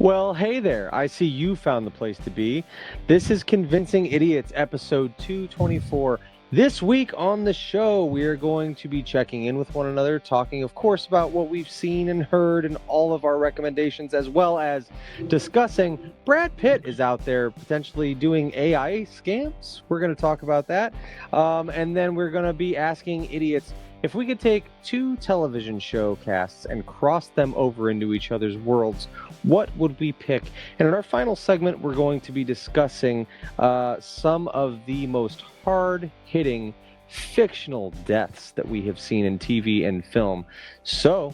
Well, hey there. I see you found the place to be. This is Convincing Idiots, episode 224. This week on the show, we are going to be checking in with one another, talking, of course, about what we've seen and heard and all of our recommendations, as well as discussing Brad Pitt is out there potentially doing AI scams. We're going to talk about that. And then we're going to be asking idiots, if we could take two television show casts and cross them over into each other's worlds, what would we pick? And in our final segment, we're going to be discussing some of the most hard-hitting fictional deaths that we have seen in TV and film. So,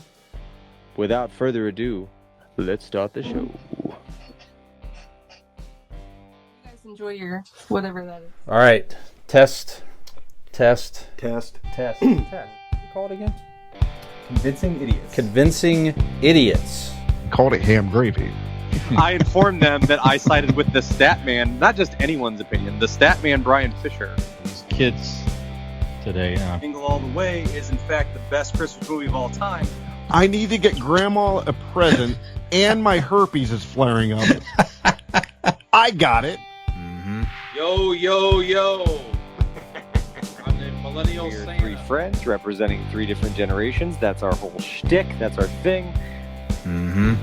without further ado, let's start the show. You guys enjoy your whatever that is. All right. Test. Call it again. Convincing Idiots. Convincing idiots. Called it ham gravy. I informed them that I sided with the stat man, not just anyone's opinion, the stat man Brian Fisher. These kids today. Jingle All the Way is in fact the best Christmas movie of all time. I need to get Grandma a present, and my herpes is flaring up. I got it. Mm-hmm. Yo. I'm the millennial We're Santa. three friends representing three different generations. That's our whole shtick. That's our thing. Mm-hmm.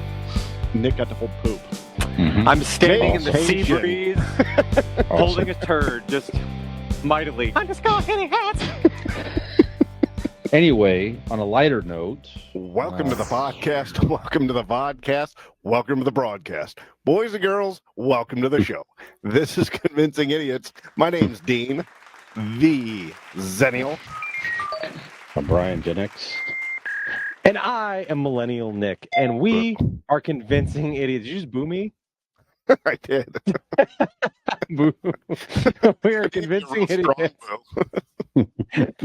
Nick got to hold poop. Mm-hmm. I'm standing in the sea Awesome. breeze, holding a turd, just mightily. I'm just going hitting hats. Anyway, on a lighter note, Welcome to the podcast. Welcome to the vodcast. Welcome to the broadcast. Boys and girls, welcome to the show. This is Convincing Idiots. My name's Dean, the Zennial. I'm Brian Gen X. And I am Millennial Nick, and we are Convincing Idiots. Did you just boo me? I did. Boo. We are Convincing Real strong, Idiots.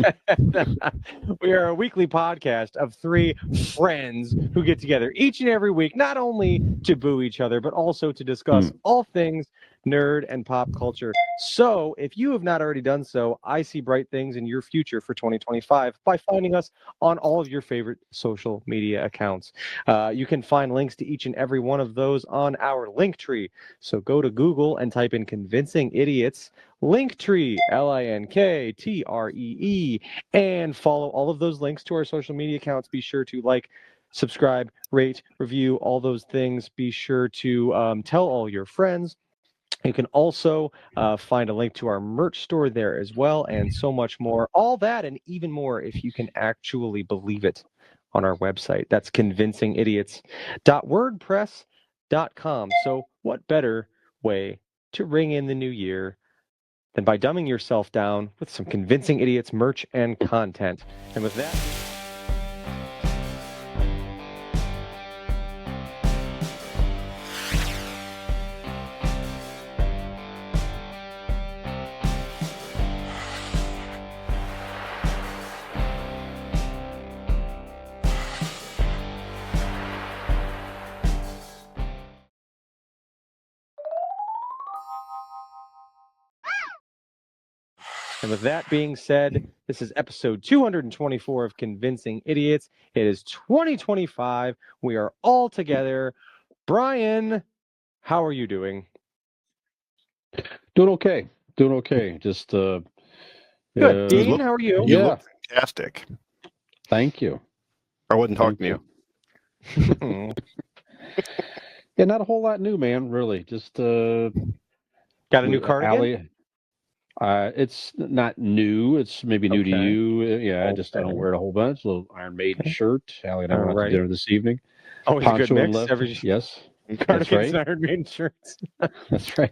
We are a weekly podcast of three friends who get together each and every week, not only to boo each other, but also to discuss all things nerd and pop culture. So if you have not already done so, I see bright things in your future for 2025 by finding us on all of your favorite social media accounts. You can find links to each and every one of those on our link tree. So go to Google and type in Convincing Idiots Linktree, LINKTREE, and follow all of those links to our social media accounts. Be sure to like, subscribe, rate, review, all those things. Be sure to tell all your friends. You can also find a link to our merch store there as well, and so much more. All that and even more, if you can actually believe it, on our website. That's convincingidiots.wordpress.com. So what better way to ring in the new year than by dumbing yourself down with some Convincing Idiots merch and content. And with that... And with that being said, this is episode 224 of Convincing Idiots. It is 2025. We are all together. Brian, how are you doing? Doing okay. Just Good. Dean, how are you? You Yeah. look fantastic. Thank you. I wasn't talking to you. Yeah, not a whole lot new, man. Really, just Got a new cardigan? It's not new. It's maybe new to Okay. you. Yeah, I just Okay. don't wear it a whole bunch. A little Iron Maiden Okay. shirt. Allie and I went out Alright. to dinner this evening. Always a good Poncho and mix. left. Every Yes, cardigans right. and Iron Maiden shirts. that's right.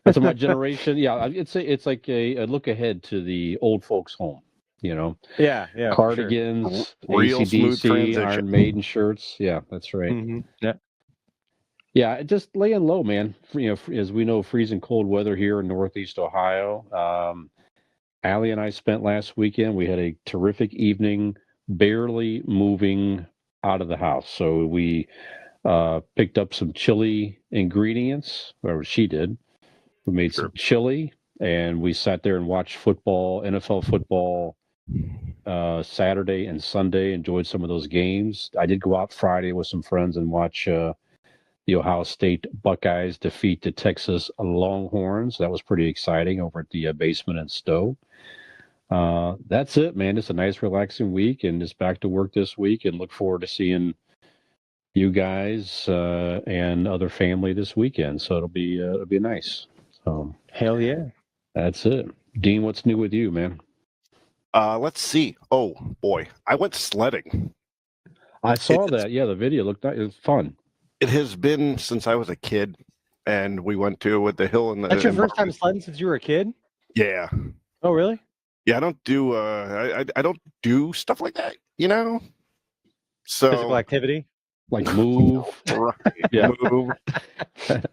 That's my generation. Yeah, it's like a look ahead to the old folks' home. You know, Yeah, for sure. cardigans, Real smooth AC/DC, transition. Iron Maiden shirts. Yeah, that's right. Mhm. Yeah. Yeah, just laying low, man. You know, as we know, freezing cold weather here in Northeast Ohio. Allie and I spent last weekend. We had a terrific evening, barely moving out of the house. So we picked up some chili ingredients, or she did. We made some chili, and we sat there and watched football, NFL football, Saturday and Sunday. Enjoyed some of those games. I did go out Friday with some friends and watch the Ohio State Buckeyes defeat the Texas Longhorns. That was pretty exciting over at the basement in Stowe. That's it, man. It's a nice, relaxing week, and just back to work this week, and look forward to seeing you guys and other family this weekend. So it'll be nice. So Hell yeah. that's it. Dean, what's new with you, man? Let's see. Oh boy, I went sledding. I saw that. Yeah, the video looked nice. It was fun. It has been since I was a kid, and we went to the hill in the. That's your in first time Barton. sledding since you were a kid? Yeah, Oh, really? yeah. I don't do. I don't do stuff like that. You know. So Physical activity? Like move, right, Yeah. move.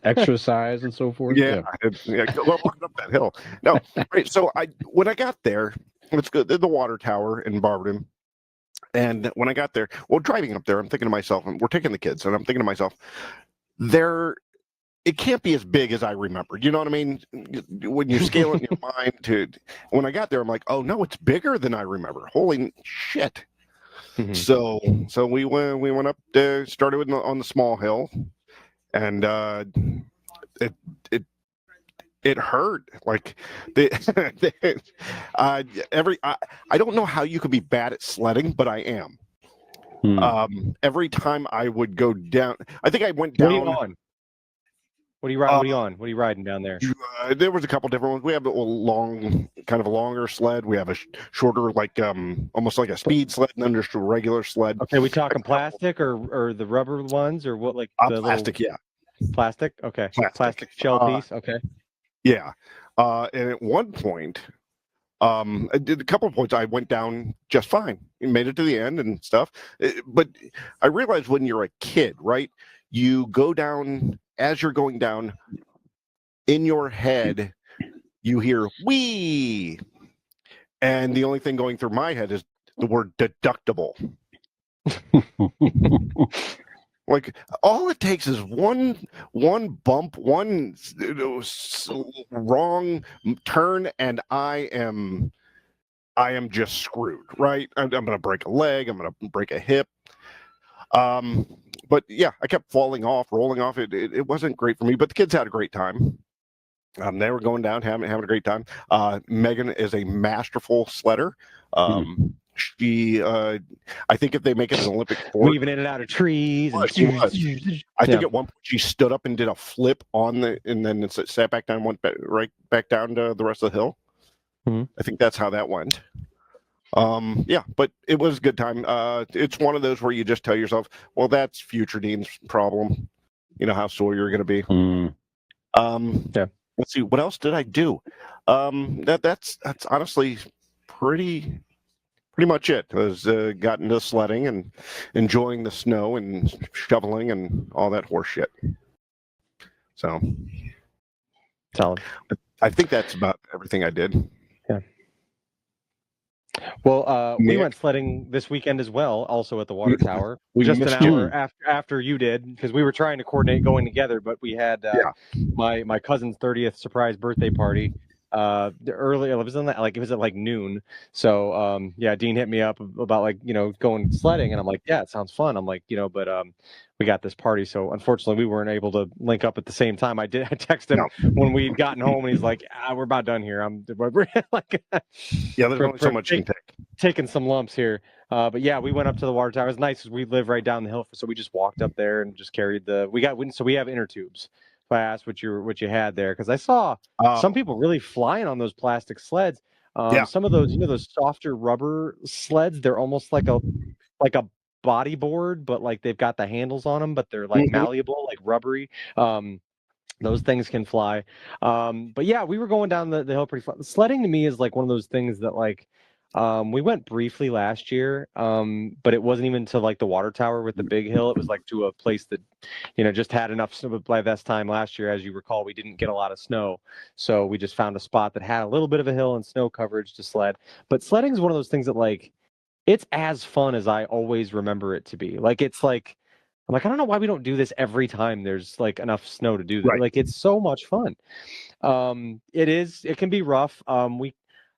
exercise, and so forth. Yeah, well, walking up that hill. No, right. So when I got there, let's go the water tower in Barberton. And when I got there, well, driving up there, I'm thinking to myself, and we're taking the kids, and I'm thinking to myself, it can't be as big as I remember. You know what I mean? When you scale it in your mind to, when I got there, I'm like, oh no, it's bigger than I remember. Holy shit. Mhm. So we went up there, started on the small hill, and it hurt. Like I don't know how you could be bad at sledding, but I am. Every time I would go down, I think I went What down. are you on? What are you riding? What are you on? What are you riding down there? There was a couple different ones. We have a long, kind of a longer sled. We have a shorter, like almost like a speed sled, and then just a regular sled. Okay, we talking plastic or the rubber ones or what? Like the Plastic, little yeah, plastic? Okay, Plastic. shell piece. Okay. yeah. And at one point, I did a couple of points. I went down just fine. Made it to the end and stuff. But I realized when you're a kid, right? You go down as you're going down. In your head, you hear "wee," and the only thing going through my head is the word deductible. Like all it takes is one bump, one wrong turn, and I am just screwed. Right? I'm going to break a leg. I'm going to break a hip. But yeah, I kept falling off, rolling off. It wasn't great for me, but the kids had a great time. They were going down, having a great time. Megan is a masterful sledder. She, I think if they make it an Olympic sport, Weaving in and out of trees. She was. I think at one point she stood up and did a flip and then sat back down, went right back down to the rest of the hill. Mhm. I think that's how that went. Yeah, but it was a good time. It's one of those where you just tell yourself, well, that's future Dean's problem. You know how sore you're going to be. Yeah. Let's see, what else did I do? That's honestly pretty much it. I was got into sledding and enjoying the snow and shoveling and all that horse shit. So Solid. I think that's about everything I did. Well, we Nick? went sledding this weekend as well, also at the water tower. We just an missed you. hour after you did, because we were trying to coordinate going together, but we had my cousin's 30th surprise birthday party early. It was at like noon. So yeah, Dean hit me up about going sledding, and I'm like, yeah, it sounds fun. I'm like, but we got this party, so unfortunately we weren't able to link up at the same time. I texted him when we'd gotten home, and he's like, we're about done here. I'm like, yeah, there's only so much you can take. Taking some lumps here. But yeah, we went up to the water tower. It was nice because we live right down the hill, so we just walked up there and just carried we have inner tubes. So I asked what you had there, because I saw some people really flying on those plastic sleds. Some of those, those softer rubber sleds, they're almost like a bodyboard, but like they've got the handles on them, but they're like malleable, like rubbery. Those things can fly. But yeah, we were going down the hill pretty fun. Sledding to me is like one of those things that like we went briefly last year, but it wasn't even to like the water tower with the big hill. It was like to a place that, just had enough snow. By this time last year, as you recall, we didn't get a lot of snow. So we just found a spot that had a little bit of a hill and snow coverage to sled. But sledding is one of those things that like, it's as fun as I always remember it to be. Like, it's like, I'm like, I don't know why we don't do this every time there's like enough snow to do that. Right. Like, it's so much fun. It can be rough.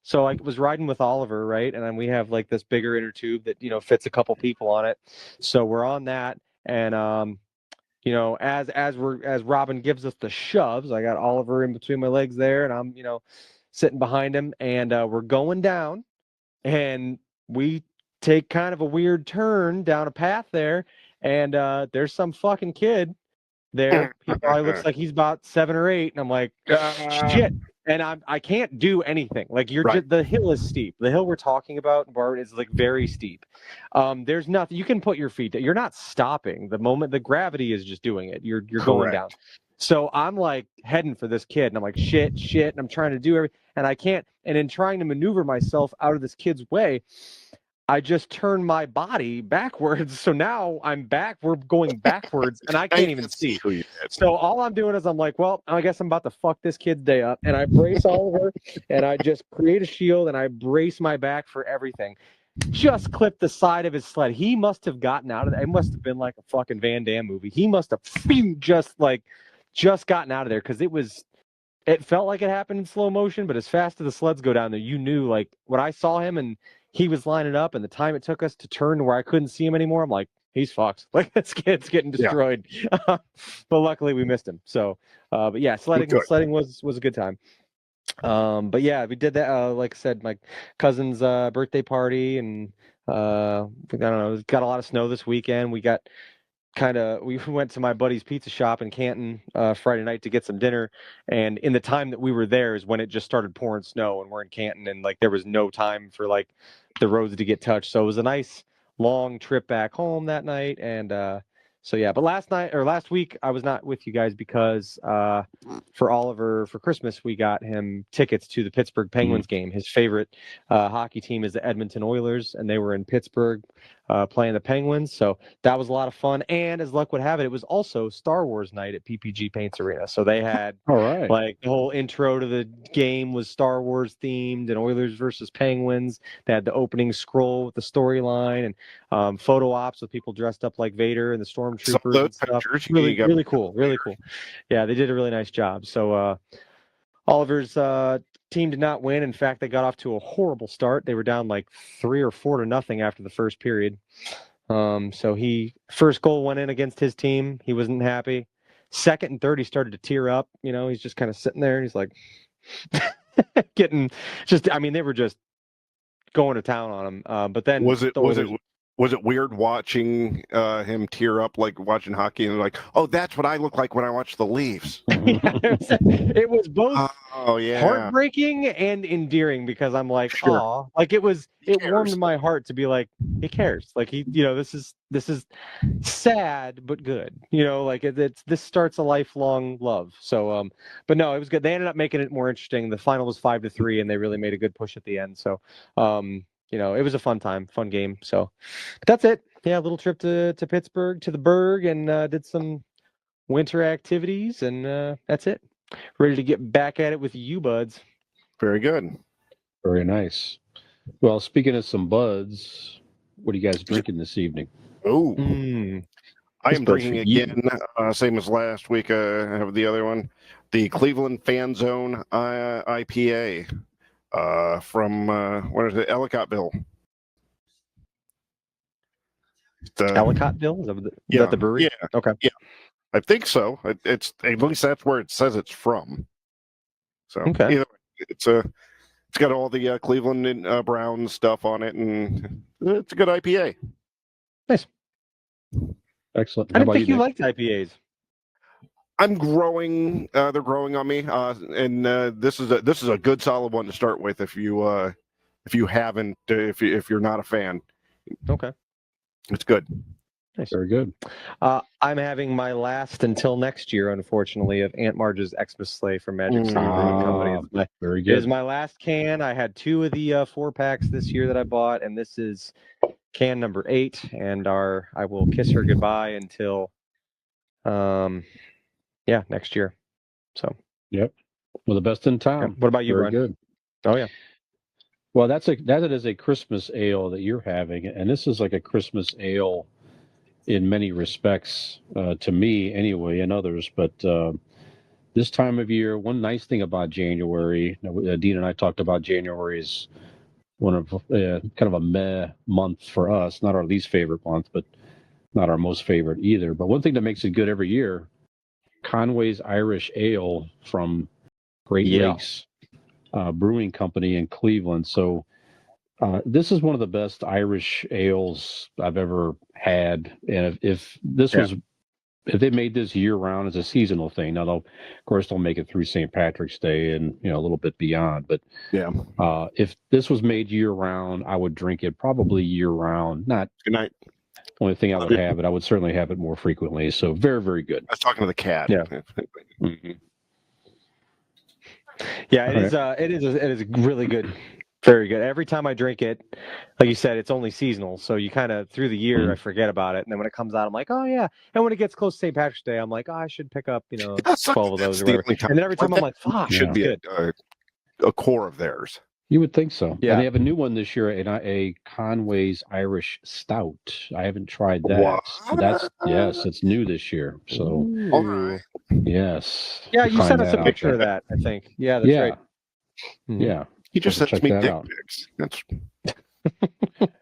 So I was riding with Oliver, right? And then we have like this bigger inner tube that, fits a couple people on it. So we're on that. And, as Robin gives us the shoves, I got Oliver in between my legs there, and I'm sitting behind him, and we're going down, and we take kind of a weird turn down a path there, and there's some fucking kid there. He probably looks like he's about 7 or 8, and I'm like, shit. And I can't do anything. Like the hill is steep. The hill we're talking about, Bart, is like very steep. There's nothing you can put your feet down. You're not stopping. The moment the gravity is just doing it. You're going down. So I'm like heading for this kid, and I'm like shit, and I'm trying to do everything, and I can't. And in trying to maneuver myself out of this kid's way, I just turned my body backwards. So now I'm back. We're going backwards, and I can't even see. So all I'm doing is I'm like, well, I guess I'm about to fuck this kid's day up. And I brace Oliver, and I just create a shield, and I brace my back for everything. Just clipped the side of his sled. He must have gotten out of there. It must have been like a fucking Van Damme movie. He must have just gotten out of there, because it felt like it happened in slow motion, but as fast as the sleds go down there, you knew, like, when I saw him and he was lining up, and the time it took us to turn to where I couldn't see him anymore, I'm like, he's fucked. Like, this kid's getting destroyed. Yeah. But luckily we missed him. So, but yeah, sledding was a good time. But yeah, we did that. Like I said, my cousin's birthday party, and I don't know, got a lot of snow this weekend. We went to my buddy's pizza shop in Canton Friday night to get some dinner, and in the time that we were there is when it just started pouring snow, and we're in Canton, and like there was no time for like the roads to get touched. So it was a nice long trip back home that night, and so yeah. But last week I was not with you guys because for Oliver for Christmas we got him tickets to the Pittsburgh Penguins game. His favorite hockey team is the Edmonton Oilers, and they were in Pittsburgh playing the Penguins. So that was a lot of fun. And as luck would have it was also Star Wars night at PPG Paints Arena. So they had like the whole intro to the game was Star Wars themed, and Oilers versus Penguins. They had the opening scroll with the storyline, and photo ops with people dressed up like Vader and the stormtroopers and stuff. Really cool. Yeah, they did a really nice job. So Oliver's team did not win. In fact, they got off to a horrible start. They were down like 3 or 4-0 after the first period. So first goal went in against his team. He wasn't happy. Second and third, he started to tear up. He's just kind of sitting there, and he's like they were just going to town on him. But then was it weird watching him tear up, like watching hockey, and like, oh, that's what I look like when I watch the Leafs? It was both heartbreaking and endearing, because I'm like, oh, like it warmed my heart to be like, he cares. Like this is sad but good. Like this starts a lifelong love. So but no, it was good. They ended up making it more interesting. The final was 5-3, and they really made a good push at the end. So it was a fun game. So but that's it. Yeah, a little trip to Pittsburgh, to the Berg, and did some winter activities, and that's it. Ready to get back at it with you buds. Very good. Very nice. Well, speaking of some buds, what are you guys drinking this evening? Oh, I am drinking again, same as last week. I have the other one, the Cleveland Fan Zone IPA. From what is it, Ellicottville? Ellicottville? Is that the brewery? Yeah. Okay. Yeah, I think so. It's at least that's where it says it's from. So either way, it's got all the Cleveland and Brown stuff on it, and it's a good IPA. Nice. Excellent. I didn't think you liked IPAs. I'm growing. They're growing on me, and this is a good solid one to start with if you haven't if you're not a fan. Okay, it's good. Nice. Very good. I'm having my last until next year, unfortunately, of Aunt Marge's Xmas Sleigh from Magic City Brewing Company. Very good. It is my last can. I had 2 of the 4-packs this year that I bought, and this is can number 8. And I will kiss her goodbye until next year. So, yep. Well, the best in town. Yeah. What about you, Very Brian? good. Oh yeah. Well, that is a Christmas ale that you're having, and this is like a Christmas ale in many respects, to me anyway, and others. But this time of year, one nice thing about January, Dean and I talked about January is one of kind of a meh month for us, not our least favorite month, but not our most favorite either. But one thing that makes it good every year, Conway's Irish Ale from Great Lakes Brewing Company in Cleveland. So this is one of the best Irish ales I've ever had. And if they made this year round as a seasonal thing, now of course they'll make it through St. Patrick's Day and a little bit beyond. But if this was made year round, I would drink it probably year round. Not Good night. only thing I would have, but I would certainly have it more frequently. So very, very good. I was talking to the cat. Yeah. Mm-hmm. Yeah, it is really good. Very good. Every time I drink it, like you said, it's only seasonal. So you kind of, through the year, I forget about it. And then when it comes out, I'm like, oh, yeah. And when it gets close to St. Patrick's Day, I'm like, oh, I should pick up, 12 of those or whatever. And then every time I'm like, fuck, should be a core of theirs. You would think so. Yeah. And they have a new one this year, a Conway's Irish Stout. I haven't tried that. What? It's new this year. So, All right. yes. Yeah, you sent us a picture of that, I think. Yeah, that's right. Mm-hmm. Yeah. He just Check sends me that dick out. pics. That's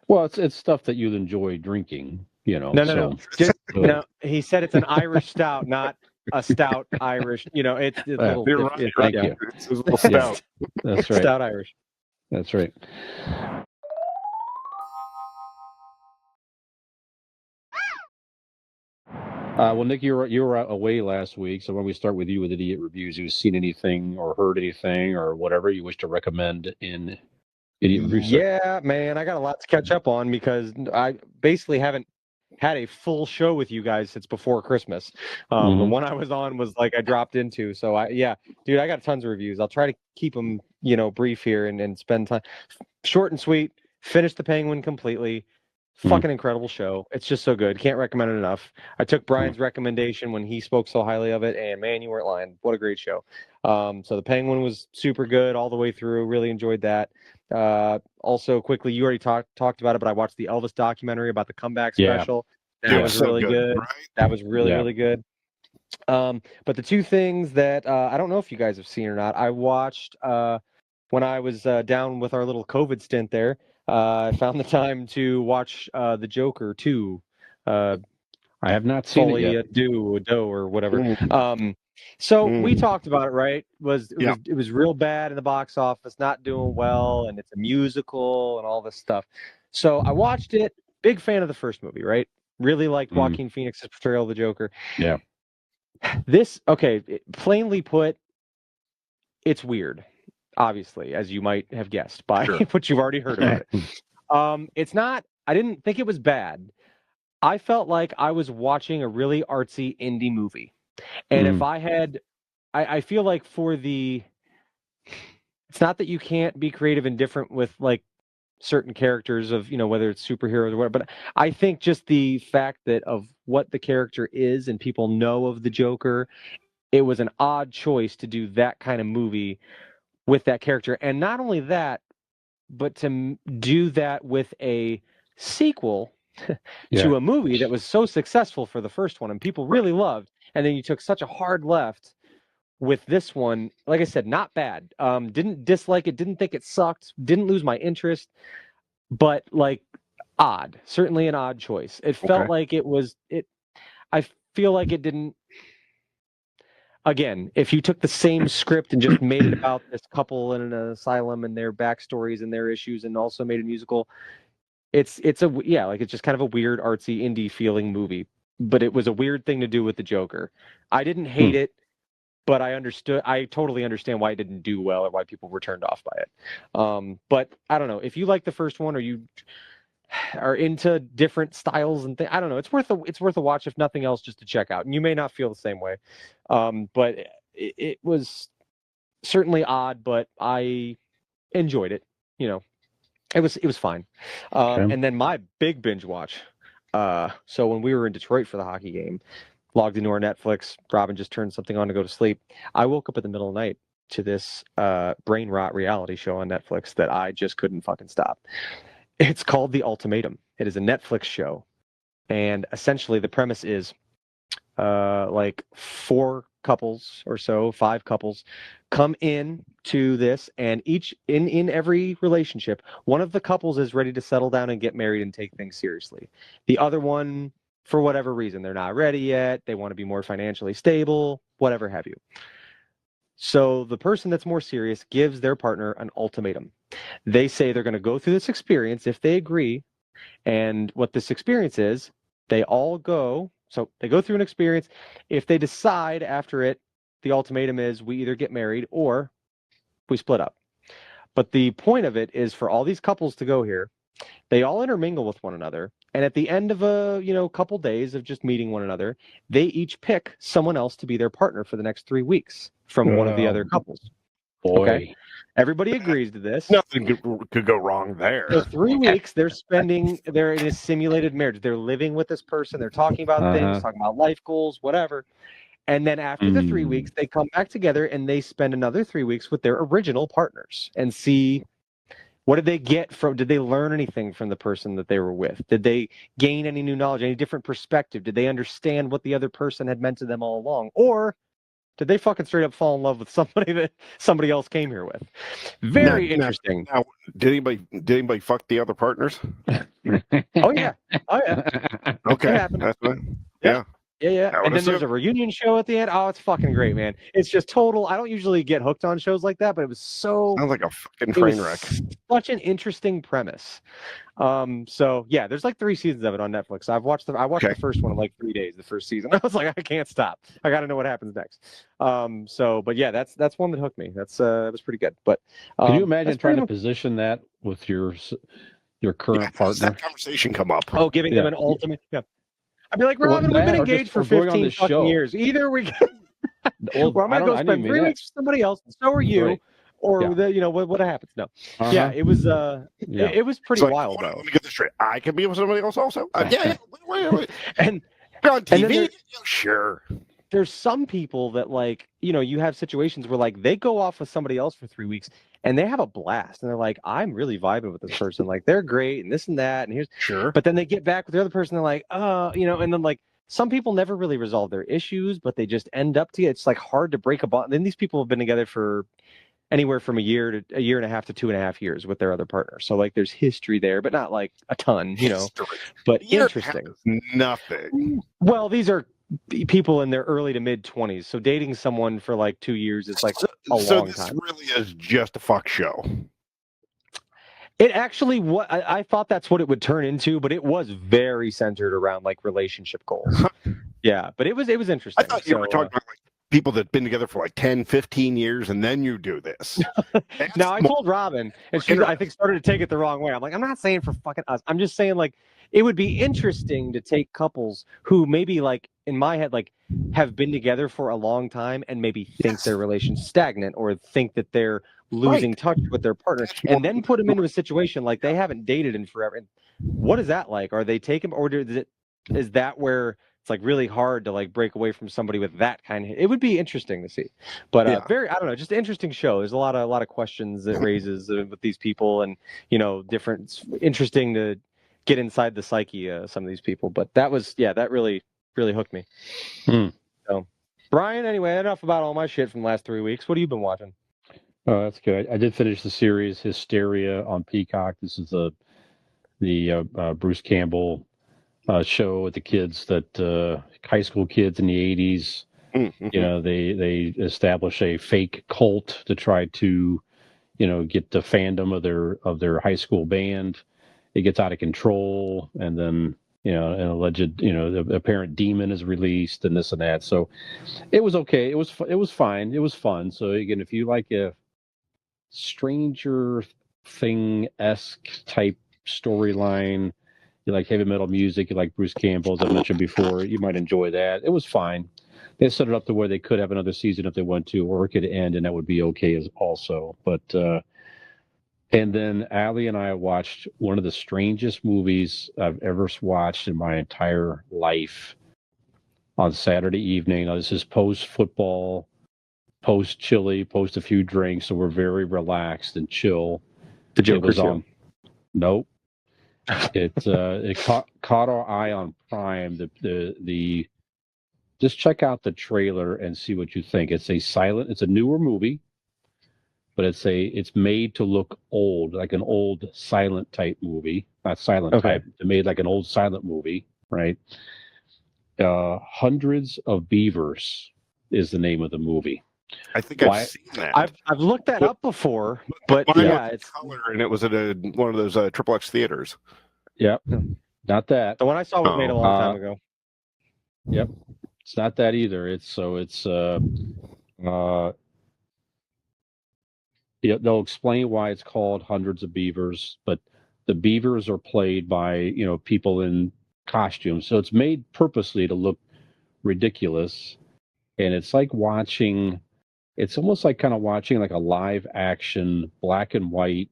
Well, it's stuff that you'd enjoy drinking, No. No, he said it's an Irish stout, not a stout Irish. It's a little. You're right. Thank you. It's a little stout. That's right. Stout Irish. That's right. Well, Nick, you were away last week, so why don't we start with you with Idiot Reviews? Have you seen anything or heard anything or whatever you wish to recommend in Idiot Reviews? Yeah, man, I got a lot to catch up on because I basically haven't had a full show with you guys since before Christmas. The one I was on was like I dropped into. So dude, I got tons of reviews. I'll try to keep them, brief here and spend time. Short and sweet. Finished The Penguin completely. Fucking incredible show. It's just so good. Can't recommend it enough. I took Brian's recommendation when he spoke so highly of it, and man, you weren't lying. What a great show. So The Penguin was super good all the way through. Really enjoyed that. Also, quickly, you already talked about it, but I watched the Elvis documentary about the comeback special. That was so really good. right? That was really good. But the two things that I don't know if you guys have seen or not, I watched when I was down with our little COVID stint there. I found the time to watch The Joker 2. I have not seen it yet. Doe or whatever. So we talked about it, right? It was real bad in the box office, not doing well, and it's a musical and all this stuff. So I watched it. Big fan of the first movie, right? Really liked Joaquin Phoenix's portrayal of the Joker. Yeah. Plainly put, it's weird. Obviously, as you might have guessed by what you've already heard about it. It's not, I didn't think it was bad. I felt like I was watching a really artsy indie movie. And if I had, I feel like it's not that you can't be creative and different with like certain characters of, whether it's superheroes or whatever, but I think just the fact that of what the character is and people know of the Joker, it was an odd choice to do that kind of movie with that character. And not only that, but to do that with a sequel to a movie that was so successful for the first one and people really loved. And then you took such a hard left with this one. Like I said, not bad. Didn't dislike it. Didn't think it sucked. Didn't lose my interest. But like odd. Certainly an odd choice. It felt like it was. I feel like it didn't. Again, if you took the same script and just made it about this couple in an asylum and their backstories and their issues, and also made a musical, it's just kind of a weird artsy indie feeling movie. But it was a weird thing to do with the Joker. I didn't hate it, but I totally understand why it didn't do well or why people were turned off by it. But I don't know if you like the first one or you are into different styles and things. I don't know. It's worth a watch, if nothing else, just to check out. And you may not feel the same way. But it was certainly odd, but I enjoyed it. It was fine. And then my big binge watch. So when we were in Detroit for the hockey game, logged into our Netflix, Robin just turned something on to go to sleep. I woke up in the middle of the night to this brain rot reality show on Netflix that I just couldn't fucking stop. It's called The Ultimatum. It is a Netflix show. And essentially the premise is like 4 couples or so, 5 couples come in to this, and each in every relationship, one of the couples is ready to settle down and get married and take things seriously. The other one for whatever reason. They're not ready yet. They want to be more financially stable, whatever have you. So the person that's more serious gives their partner an ultimatum. They say they're going to go through this experience if they agree. And what this experience is, they all go. So they go through an experience. If they decide after it, the ultimatum is we either get married or we split up. But the point of it is for all these couples to go here. They all intermingle with one another. And at the end of a couple days of just meeting one another, they each pick someone else to be their partner for the next 3 weeks from one of the other couples. Boy. Okay. Everybody agrees to this. Nothing could go wrong there. For 3 weeks, they're in a simulated marriage. They're living with this person. They're talking about things, talking about life goals, whatever. And then after the 3 weeks, they come back together and they spend another 3 weeks with their original partners and see what did they get from, did they learn anything from the person that they were with? Did they gain any new knowledge, any different perspective? Did they understand what the other person had meant to them all along? Or did they fucking straight up fall in love with somebody that somebody else came here with? Very interesting. Now, did anybody fuck the other partners? Oh yeah. Okay. It happened. That's right. Yeah. Yeah. I would And then assume. there's a reunion show at the end. Oh, it's fucking great, man. It's just total. I don't usually get hooked on shows like that, but it was so. Sounds like a fucking It train was wreck. such an interesting premise. So yeah, there's like 3 seasons of it on Netflix. I watched the first one in like 3 days, the first season. I was like, I can't stop. I got to know what happens next. But yeah, that's one that hooked me. It was pretty good. But can you imagine that's trying to pretty position that with your current How does partner? that conversation come up? much- giving them an ultimate. Yeah. I'd be like, Well, Robin, we've that been or just- engaged for or going on 15 this fucking show. years. Either we. Well, Well, I'm I gonna don't- go I spend didn't 3 mean that. weeks with somebody else. So are you. Right. Or Yeah. what happens? No. Uh-huh. Yeah, it was Yeah. it was pretty It's like, wild hold on, though. let me get this straight. I can be with somebody else also? Yeah. Wait. And You're on then TV? there- Sure. there's some people that like, you have situations where like they go off with somebody else for 3 weeks and they have a blast and they're like, I'm really vibing with this person. Like they're great and this and that and here's Sure. but then they get back with the other person, they're like, and then like some people never really resolve their issues, but they just end up together. It's like hard to break a bond. Then these people have been together for anywhere from a year and a half to 2.5 years with their other partner. So like there's history there, but not like a ton, History. but Year and a half interesting. is nothing. Well, these are people in their early to mid 20s. So dating someone for like 2 years is like a So long this time. really is just a fuck show. It actually, I thought that's what it would turn into, but it was very centered around like relationship goals. Yeah, but it was I interesting. thought you were talking about like people that've been together for like 10, 15 years and then you do this. Now I told Robin, and she I think started to take it the wrong way. I'm like, I'm not saying for fucking us. I'm just saying like it would be interesting to take couples who maybe like in my head like have been together for a long time and maybe think their relation's stagnant or think that they're losing touch with their partner, and then put them into a situation like they haven't dated in forever. And what is that like? Are they taken, or is that where it's like really hard to like break away from somebody with that kind of? It would be interesting to see, but I don't know, just an interesting show. There's a lot of questions it raises with these people, and different, interesting to get inside the psyche of some of these people. But that really hooked me. So, Brian, anyway, enough about all my shit from the last 3 weeks. What have you been watching? Oh, that's good. I did finish the series Hysteria on Peacock. This is the Bruce Campbell show with the kids that high school kids in the 80s. Mm-hmm. They establish a fake cult to try to get the fandom of their high school band. It gets out of control, and then an alleged the apparent demon is released and this and that. So it was okay. It was fine. It was fun. So again, if you like a Stranger Thing-esque type storyline, you like heavy metal music, you like Bruce Campbell, as I mentioned before, you might enjoy that. It was fine. They set it up to where they could have another season if they want to, or it could end and that would be okay as also. But and then Allie and I watched one of the strangest movies I've ever watched in my entire life on Saturday evening. Now, this is post-football, post-chili, post a few drinks, so we're very relaxed and chill. The Joker show. Nope. It caught our eye on Prime. The just check out the trailer and see what you think. It's a newer movie, but it's made to look old, like an old silent type movie. Not silent type. It's made like an old silent movie, right? Hundreds of Beavers is the name of the movie. I think Why- I've seen that. I've looked that up before, but Mine yeah, was it's color, and it was at one of those Triple X theaters. Yep, not that. the one I saw was made a long time ago. Yep, it's not that either. Yeah, they'll explain why it's called Hundreds of Beavers, but the beavers are played by people in costumes, so it's made purposely to look ridiculous, and it's like watching. It's almost like kind of watching like a live action black and white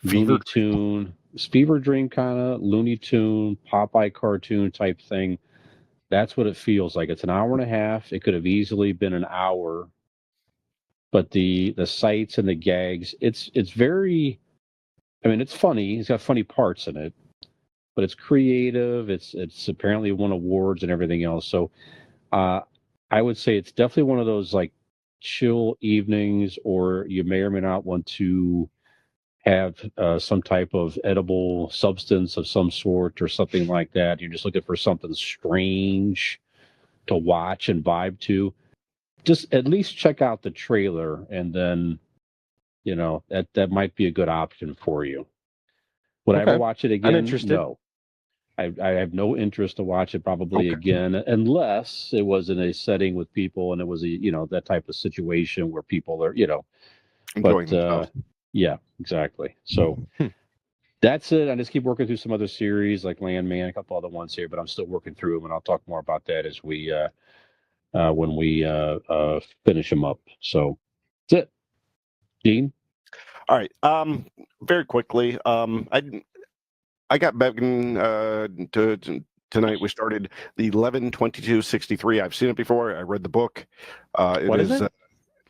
Looney Tune, Fever Dream kind of Looney Tune, Popeye cartoon type thing. That's what it feels like. It's an hour and a half. It could have easily been an hour, but the sights and the gags, it's very. I mean, it's funny. It's got funny parts in it, but it's creative. It's apparently won awards and everything else. So, I would say it's definitely one of those like chill evenings, or you may or may not want to have some type of edible substance of some sort or something like that. You're just looking for something strange to watch and vibe to. Just at least check out the trailer, and then that might be a good option for you. Would I ever Okay. watch it again? I'm interested. No. I have no interest to watch it probably again, unless it was in a setting with people and it was that type of situation where people are Enjoying but themselves. yeah, exactly. So that's it. I just keep working through some other series like Landman, a couple other ones here, but I'm still working through them, and I'll talk more about that as we when we finish them up. So that's it. Dean? All right. Very quickly. I got back to tonight. We started the 11/22/63. I've seen it before. I read the book. What is it?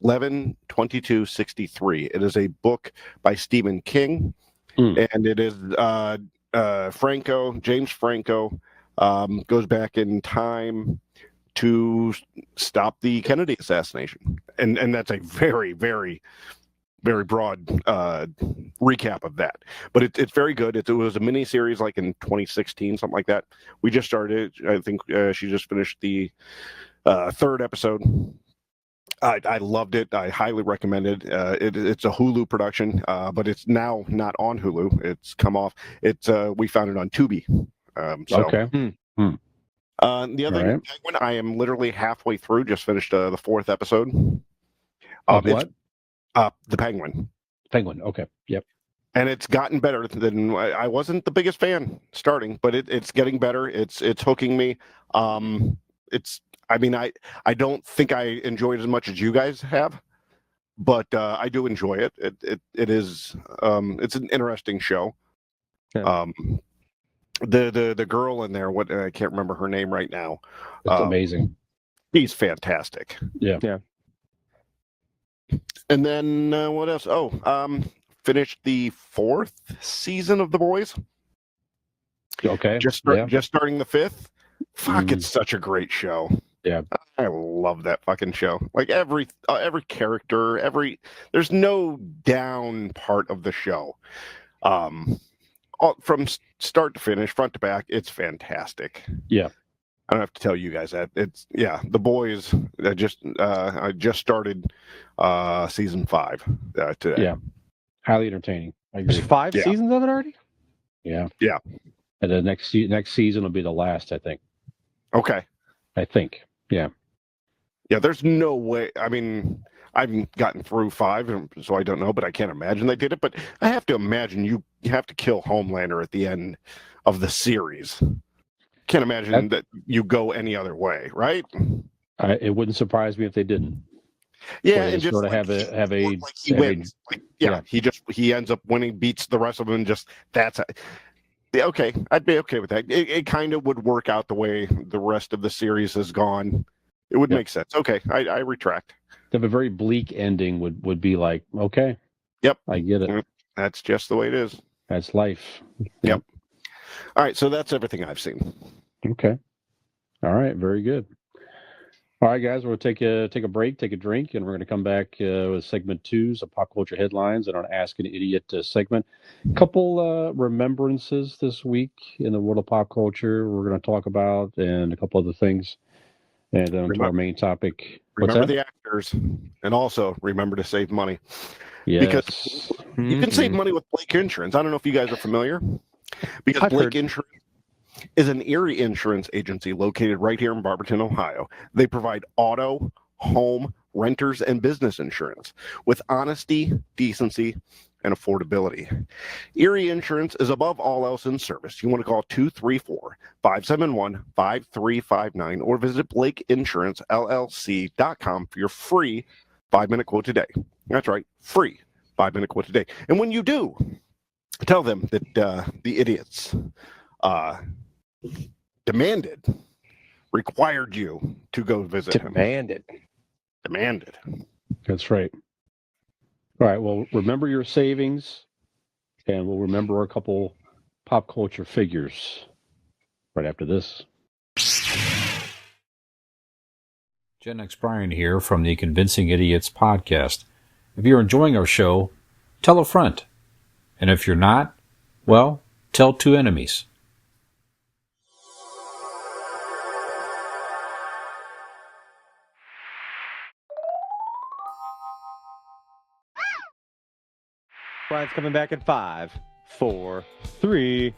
11/22/63. It is a book by Stephen King, and it is James Franco goes back in time to stop the Kennedy assassination, and that's a very, very, very broad recap of that, but it's very good. It was a mini series like in 2016, something like that. We just started. I think she just finished the third episode. I loved it. I highly recommend it. It's a Hulu production, but it's now not on Hulu. It's come off. We found it on Tubi. Okay. The other Right. Penguin, I am literally halfway through. Just finished the fourth episode. Of what? The Penguin. Penguin. Okay. Yep. And it's gotten better than I wasn't the biggest fan starting, but it's getting better. It's hooking me. I don't think I enjoyed it as much as you guys have, but I do enjoy it. It is it's an interesting show. Yeah. The girl in there, what I can't remember her name right now. It's amazing. She's fantastic. Yeah. Yeah. And then what else? Finished the fourth season of The Boys. Okay. Just starting the fifth. Fuck, it's such a great show. Yeah. I love that fucking show. Like every character, there's no down part of the show. From start to finish, front to back, it's fantastic. Yeah. I don't have to tell you guys that. The Boys. I just started season 5 today. Yeah. Highly entertaining. I agree. There's 5 seasons of it already? Yeah. Yeah. And the next season will be the last, I think. Okay. I think. Yeah. Yeah, there's no way. I mean, I've gotten through 5, so I don't know, but I can't imagine they did it. But I have to imagine you have to kill Homelander at the end of the series. Can't imagine that you go any other way, right? It wouldn't surprise me if they didn't. Yeah, and just sort of have a he wins. He ends up winning, beats the rest of them, and just that's okay. I'd be okay with that. It kind of would work out the way the rest of the series has gone. It would make sense. Okay, I retract. To have a very bleak ending would be like, okay, yep, I get it. That's just the way it is. That's life. Yep. All right, so that's everything I've seen. Okay. All right, very good. All right, guys, we'll take a break, take a drink, and we're going to come back with segment 2, so pop culture headlines, and our Ask an Idiot segment. A couple remembrances this week in the world of pop culture we're going to talk about, and a couple other things, and then to our main topic. Remember the actors, and also remember to save money. Yes. Because you can save money with Blake Insurance. I don't know if you guys are familiar, because Blake Insurance is an Erie insurance agency located right here in Barberton, Ohio. They provide auto, home, renters, and business insurance with honesty, decency, and affordability. Erie Insurance is above all else in service. You want to call 234-571-5359 or visit BlakeInsuranceLLC.com for your free 5-minute quote today. That's right, free 5-minute quote today. And when you do, tell them that the idiots required you to go visit him. Demanded. That's right. All right, well, remember your savings, and we'll remember a couple pop culture figures right after this. Gen X Brian here from the Convincing Idiots podcast. If you're enjoying our show, tell a friend. And if you're not, well, tell 2 enemies. Brian's coming back in 5, 4, 3.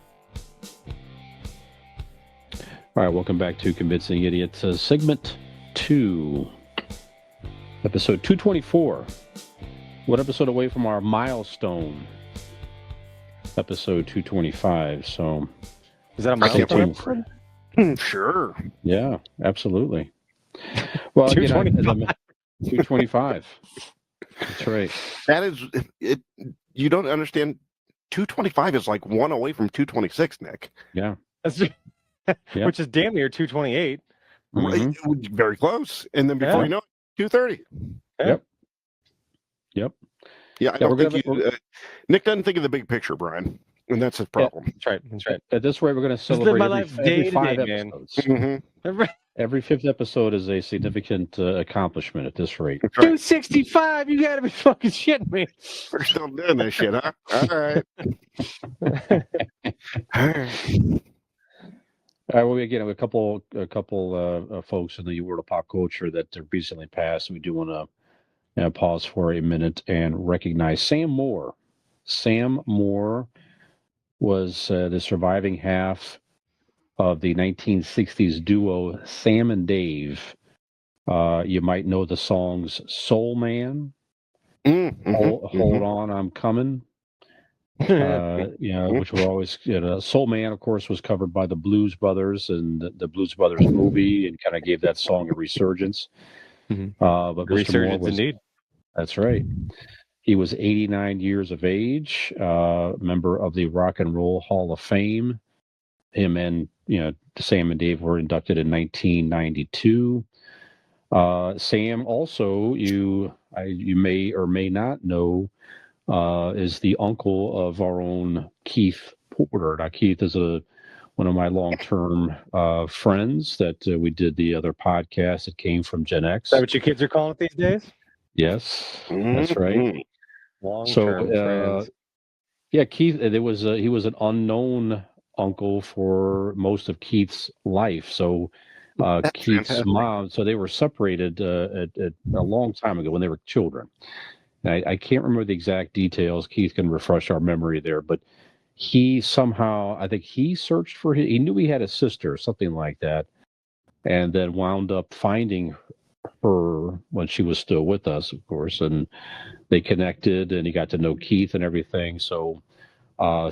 All right, welcome back to Convincing Idiots, segment 2, episode 224. One episode away from our milestone, episode 225. So, is that a milestone? Sure. Yeah, absolutely. Well, 225. 225. That's right. That is it. You don't understand. 225 is like 1 away from 226, Nick. Yeah. That's which is damn near 228. Right, very close. And then before you know it, 230. Yep. Yeah, I don't think Nick doesn't think of the big picture, Brian, and that's his problem. Yeah, that's right. At this rate, we're going to celebrate every 5 episodes. Mm-hmm. Every 5th episode is a significant accomplishment at this rate. Right. 265, you gotta be fucking shitting me. We're still doing this shit, huh? All right. All right. Well, again, a couple folks in the world of pop culture that recently passed. We do want to pause for a minute and recognize Sam Moore. Sam Moore was the surviving half of the 1960s duo Sam and Dave. You might know the songs Soul Man, Hold On, I'm Coming. Which were always, Soul Man, of course, was covered by the Blues Brothers and the Blues Brothers movie, and kind of gave that song a resurgence. But Mr. Moore was, indeed. That's right. He was 89 years of age, member of the Rock and Roll Hall of Fame. Him and Sam and Dave were inducted in 1992. Sam also, you may or may not know, is the uncle of our own Keith Porter. Now, Keith is one of my long-term friends that we did the other podcast that came from Gen X. Is that what your kids are calling it these days? Yes, that's right. Long-term friends. Yeah, Keith. He was an unknown uncle for most of Keith's life. So Keith's fantastic. Mom. So they were separated at a long time ago when they were children. I can't remember the exact details. Keith can refresh our memory there, but he somehow, I think he searched for he knew he had a sister or something like that, and then wound up finding her when she was still with us, of course, and they connected and he got to know Keith and everything. So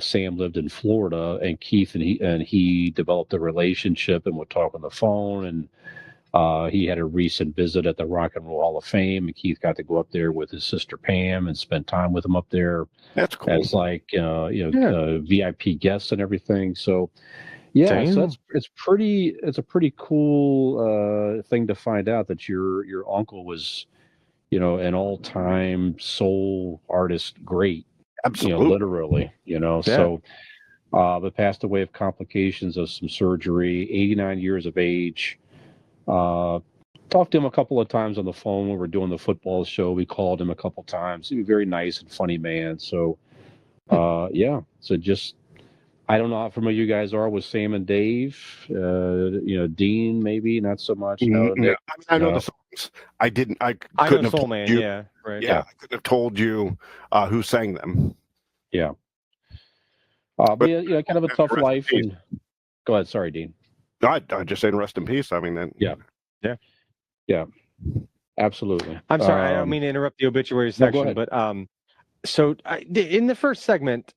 Sam lived in Florida, and Keith and he developed a relationship and would talk on the phone, and he had a recent visit at the Rock and Roll Hall of Fame, and Keith got to go up there with his sister Pam and spend time with him up there. That's cool. As VIP guests and everything. So so it's a pretty cool thing to find out that your uncle was, an all-time soul artist great. Absolutely. Literally, so but passed away of complications of some surgery, 89 years of age. talked to him a couple of times on the phone when we were doing the football show. We called him a couple of times. He was a very nice and funny man. So, yeah. So just, I don't know how familiar you guys are with Sam and Dave. Dean, maybe not so much. No, No, I know no. the songs. I didn't. I I couldn't know have Soul told Man. you. Yeah, right. Yeah, I couldn't have told you who sang them. Yeah. But yeah, kind of a tough rest in life. peace. And go ahead. Sorry, Dean. I just saying rest in peace. I mean, that. Yeah. Absolutely. I'm sorry, I don't mean to interrupt the obituary No, go section, ahead. but so in the first segment,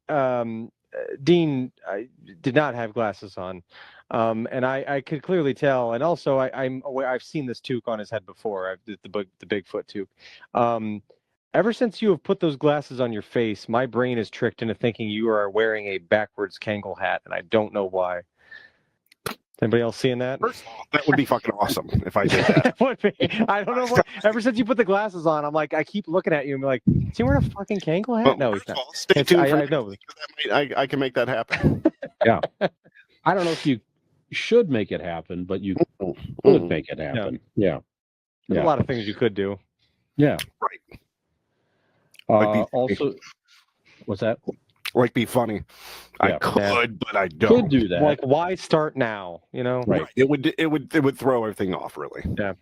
Dean did not have glasses on, and I could clearly tell. And also, I'm aware I've seen this toque on his head before. The Bigfoot toque. Ever since you have put those glasses on your face, my brain is tricked into thinking you are wearing a backwards Kangol hat, and I don't know why. Anybody else seeing that? First of all, that would be fucking awesome if I did that. It would be. I don't know what. Ever since you put the glasses on, I'm like, I keep looking at you and be like, is he wearing a fucking Kangol hat? No, he's First of not. all, stay It's- tuned I for know. next week, 'cause I can make that happen. I don't know if you should make it happen, but you could Mm. make it happen. Yeah. There's a lot of things you could do. Yeah. Right. Might be funny. Also, what's that? Like be funny. I Yeah. could, but I Could don't. do that. Like, why start now? You know? Right. It would throw everything off, really. Yeah,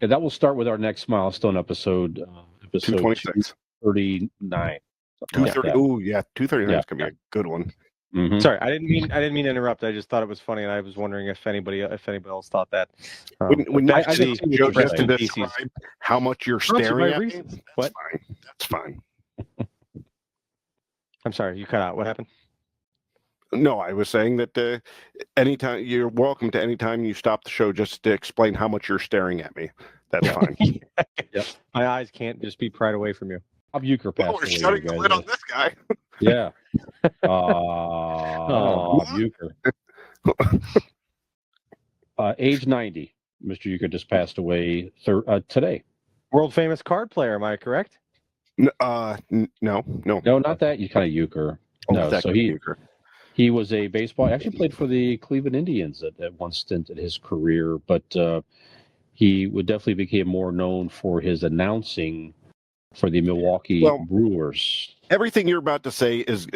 that will start with our next milestone episode, episode 226. 239. something like 230. that. Oh yeah, 239 Yeah. is gonna be a good one. Mhm. Sorry, I didn't mean to interrupt. I just thought it was funny, and I was wondering if anybody else thought that. When back I to can the see what Joe you're just to saying. describe how much you're Sponsored staring by at me, Reese's. that's What? fine. That's fine. I'm sorry, you cut out. What happened? No, I was saying that anytime you're welcome to anytime you stop the show just to explain how much you're staring at me. That's fine. Yep. My eyes can't just be pried away from you. Bob Uecker passed Well, we're away. shutting you the guys lid know. on this guy. Yeah. Bob Uecker. Age 90. Mr. Uecker just passed away today. World famous card player. Am I correct? No. No, not that. You kind of Uecker. No, that so could be Euchre. he was a baseball. Actually played for the Cleveland Indians at one stint in his career, but he would definitely became more known for his announcing for the Milwaukee Brewers. Everything you're about to say is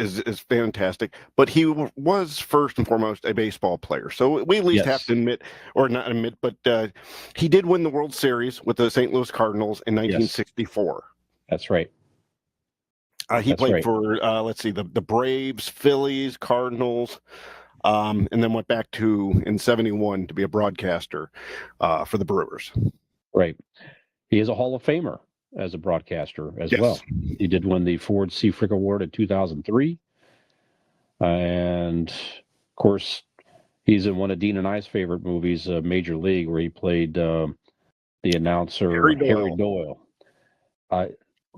fantastic, but he was first and foremost a baseball player. So we at least have to admit, or not admit, but he did win the World Series with the St. Louis Cardinals in 1964. That's right. He played for, let's see, the Braves, Phillies, Cardinals, and then went back in 71 to be a broadcaster for the Brewers. Right. He is a Hall of Famer as a broadcaster as well. He did win the Ford C. Frick Award in 2003. And, of course, he's in one of Dean and I's favorite movies, Major League, where he played the announcer, Harry Doyle.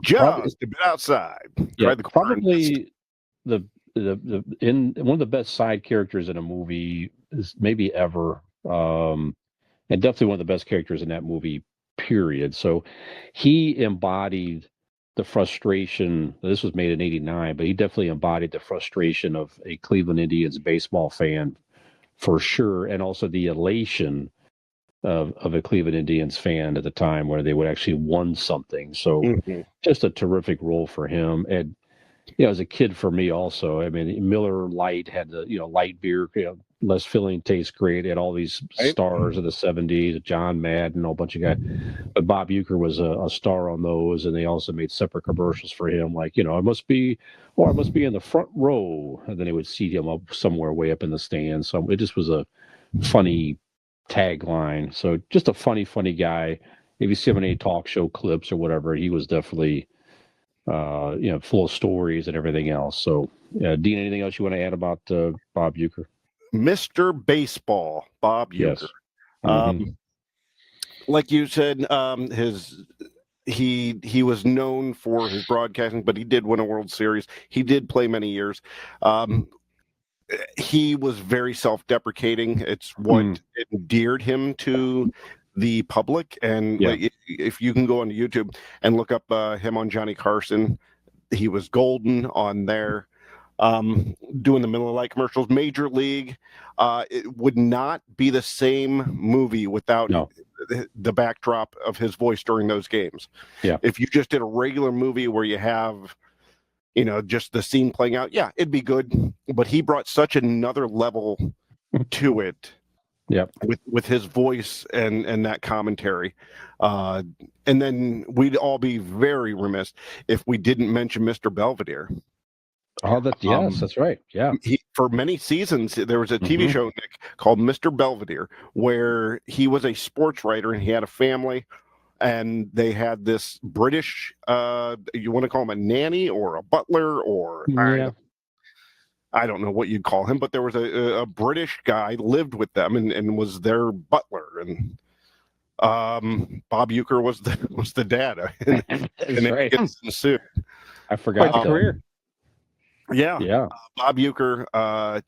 Just a bit outside. Yeah, probably the in one of the best side characters in a movie is maybe ever, and definitely one of the best characters in that movie. Period. So he embodied the frustration. This was made in '89, but he definitely embodied the frustration of a Cleveland Indians baseball fan for sure, and also the elation of a Cleveland Indians fan at the time where they would actually won something. So just a terrific role for him. And, as a kid for me also, I mean, Miller Lite had the, light beer, less filling, tastes great. It had all these stars of the 70s, John Madden, a whole bunch of guys. But Bob Uecker was a star on those. And they also made separate commercials for him. Like, I must be in the front row. And then they would seat him up somewhere way up in the stands. So it just was a funny tagline. So just a funny guy. If you see him in any talk show clips or whatever, he was definitely full of stories and everything else. So Dean, anything else you want to add about Bob Uecker? Mr. Baseball, Bob Uecker. Yes. Like you said, he was known for his broadcasting, but he did win a World Series. He did play many years. He was very self-deprecating. It's what endeared him to the public. And if you can go on YouTube and look up him on Johnny Carson, he was golden on there, doing the Miller Lite commercials. Major League, it would not be the same movie without the backdrop of his voice during those games. Yeah. If you just did a regular movie where you have, just the scene playing out, yeah, it'd be good. But he brought such another level to it. Yep. With his voice and that commentary. And then we'd all be very remiss if we didn't mention Mr. Belvedere. Oh, yes, that's right. Yeah. For many seasons, there was a TV show, Nick, called Mr. Belvedere, where he was a sports writer and he had a family, and they had this British, you want to call him a nanny or a butler or I don't know what you'd call him, but there was a British guy lived with them and was their butler, and Bob Uecker was the dad, and right. it ensued. I forgot Quite the career. Yeah. Bob Uecker.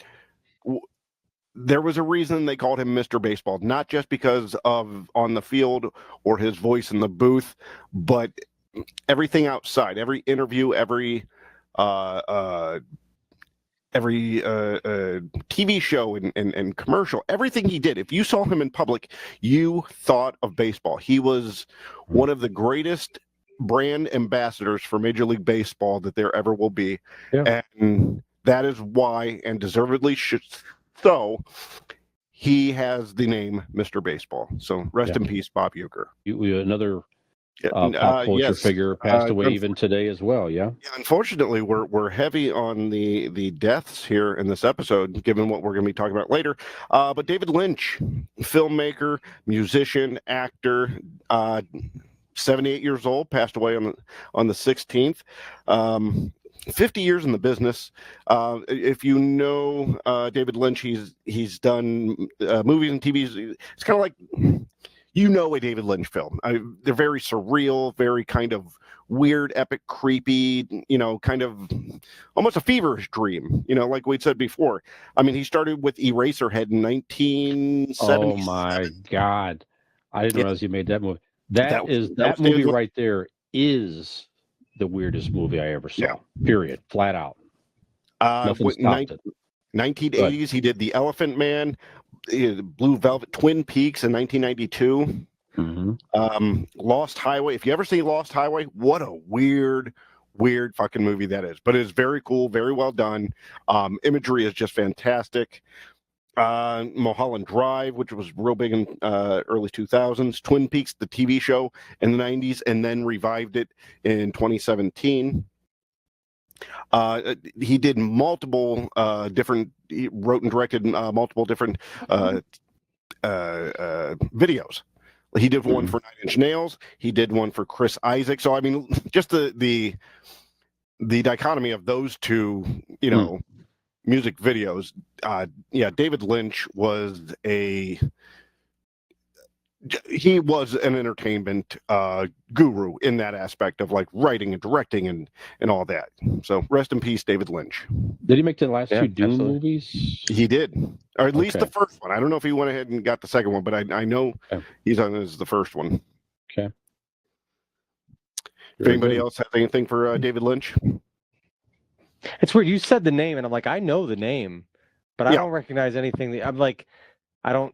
There was a reason they called him Mr. Baseball, not just because of on the field or his voice in the booth, but everything outside, every interview, every TV show and commercial, everything he did. If you saw him in public, you thought of baseball. He was one of the greatest brand ambassadors for Major League Baseball that there ever will be. Yeah. And that is why, and deservedly so, he has the name Mr. Baseball. So rest in peace, Bob Uecker. Another pop culture figure passed away even today as well. Yeah. Unfortunately, we're heavy on the deaths here in this episode, given what we're going to be talking about later. But David Lynch, filmmaker, musician, actor, 78 years old, passed away on the 16th. 50 years in the business. If you know David Lynch, he's done movies and TVs. It's kind of like, a David Lynch film. They're very surreal, very kind of weird, epic, creepy, kind of almost a feverish dream, like we said before. I mean, he started with Eraserhead in 1970. Oh my God. I didn't realize you made that movie. That movie right there is the weirdest movie I ever saw. Yeah. Period. Flat out. Nothing stopped it. 1980s, he did The Elephant Man, Blue Velvet, Twin Peaks in 1992. Lost Highway. If you ever see Lost Highway, what a weird fucking movie that is. But it's very cool, very well done. Imagery is just fantastic. Mulholland Drive, which was real big in early 2000s. Twin Peaks, the TV show in the 90s, and then revived it in 2017. He did multiple he wrote and directed multiple different videos. He did one for 9 Inch Nails. He did one for Chris Isaac. So I mean, just the dichotomy of those two, music videos. David Lynch was he was an entertainment guru in that aspect of like writing and directing and all that. So rest in peace, David Lynch. Did he make the last two Dune movies? He did, or at least the first one. I don't know if he went ahead and got the second one, but I know he's on as the first one. Okay. If anybody else has anything for David Lynch? It's weird. You said the name, and I'm like, I know the name, but I don't recognize anything. I'm like, I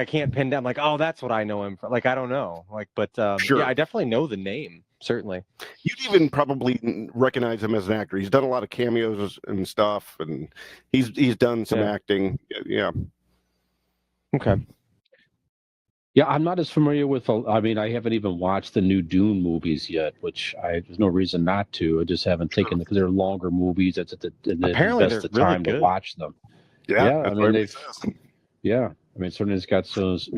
can't pin down. Like, oh, that's what I know him for. Like, I don't know. Like, but sure. I definitely know the name. Certainly. You'd even probably recognize him as an actor. He's done a lot of cameos and stuff, and he's done some acting. Yeah. Okay. Yeah, I'm not as familiar with. I mean, I haven't even watched the new Dune movies yet, which there's no reason not to. I just haven't taken because they're longer movies. That's apparently that's the time to watch them. Yeah, I mean I mean, certainly it's got those,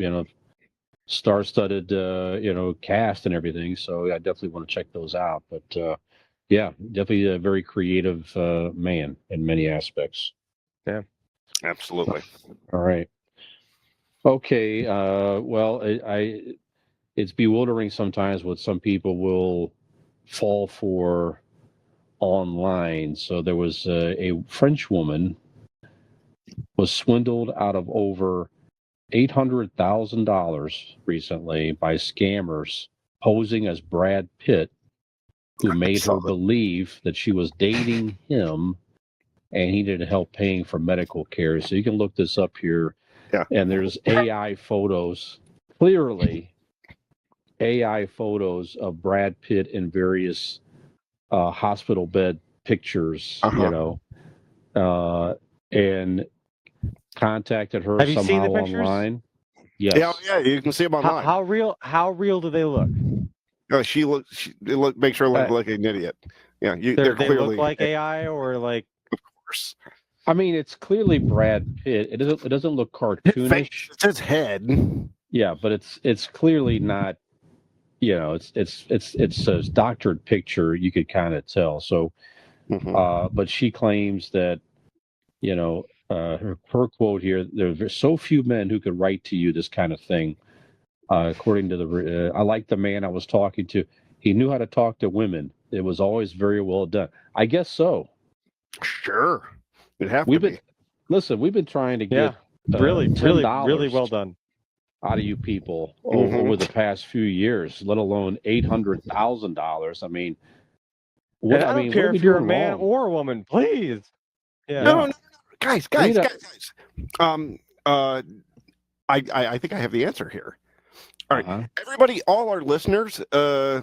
star-studded, cast and everything. So I definitely want to check those out. But definitely a very creative man in many aspects. Yeah, absolutely. All right. Okay. Well, it's bewildering sometimes what some people will fall for online. So there was a French woman was swindled out of over $800,000 recently by scammers posing as Brad Pitt, who made her believe that she was dating him and he needed help paying for medical care. So you can look this up here. Yeah. And there's AI photos clearly AI photos of Brad Pitt in various hospital bed pictures, and contacted her Have you seen somehow the pictures? online. Yes. Yeah, you can see them online. How real do they look? She makes her look like an idiot. Yeah, They clearly look like AI or like. Of course. I mean, it's clearly Brad Pitt. It doesn't look cartoonish. It's his head. Yeah, but it's clearly not. It's a doctored picture. You could kind of tell. So, but she claims that, her quote here: "There are so few men who could write to you this kind of thing." According to I like the man I was talking to. He knew how to talk to women. It was always very well done. I guess so. Sure, it have to be. Listen, we've been trying to get really well done out of you people over the past few years, let alone $800,000. I mean, I don't care if you're a man or a woman, please. Yeah. No, guys. I think I have the answer here. All right, everybody, all our listeners, I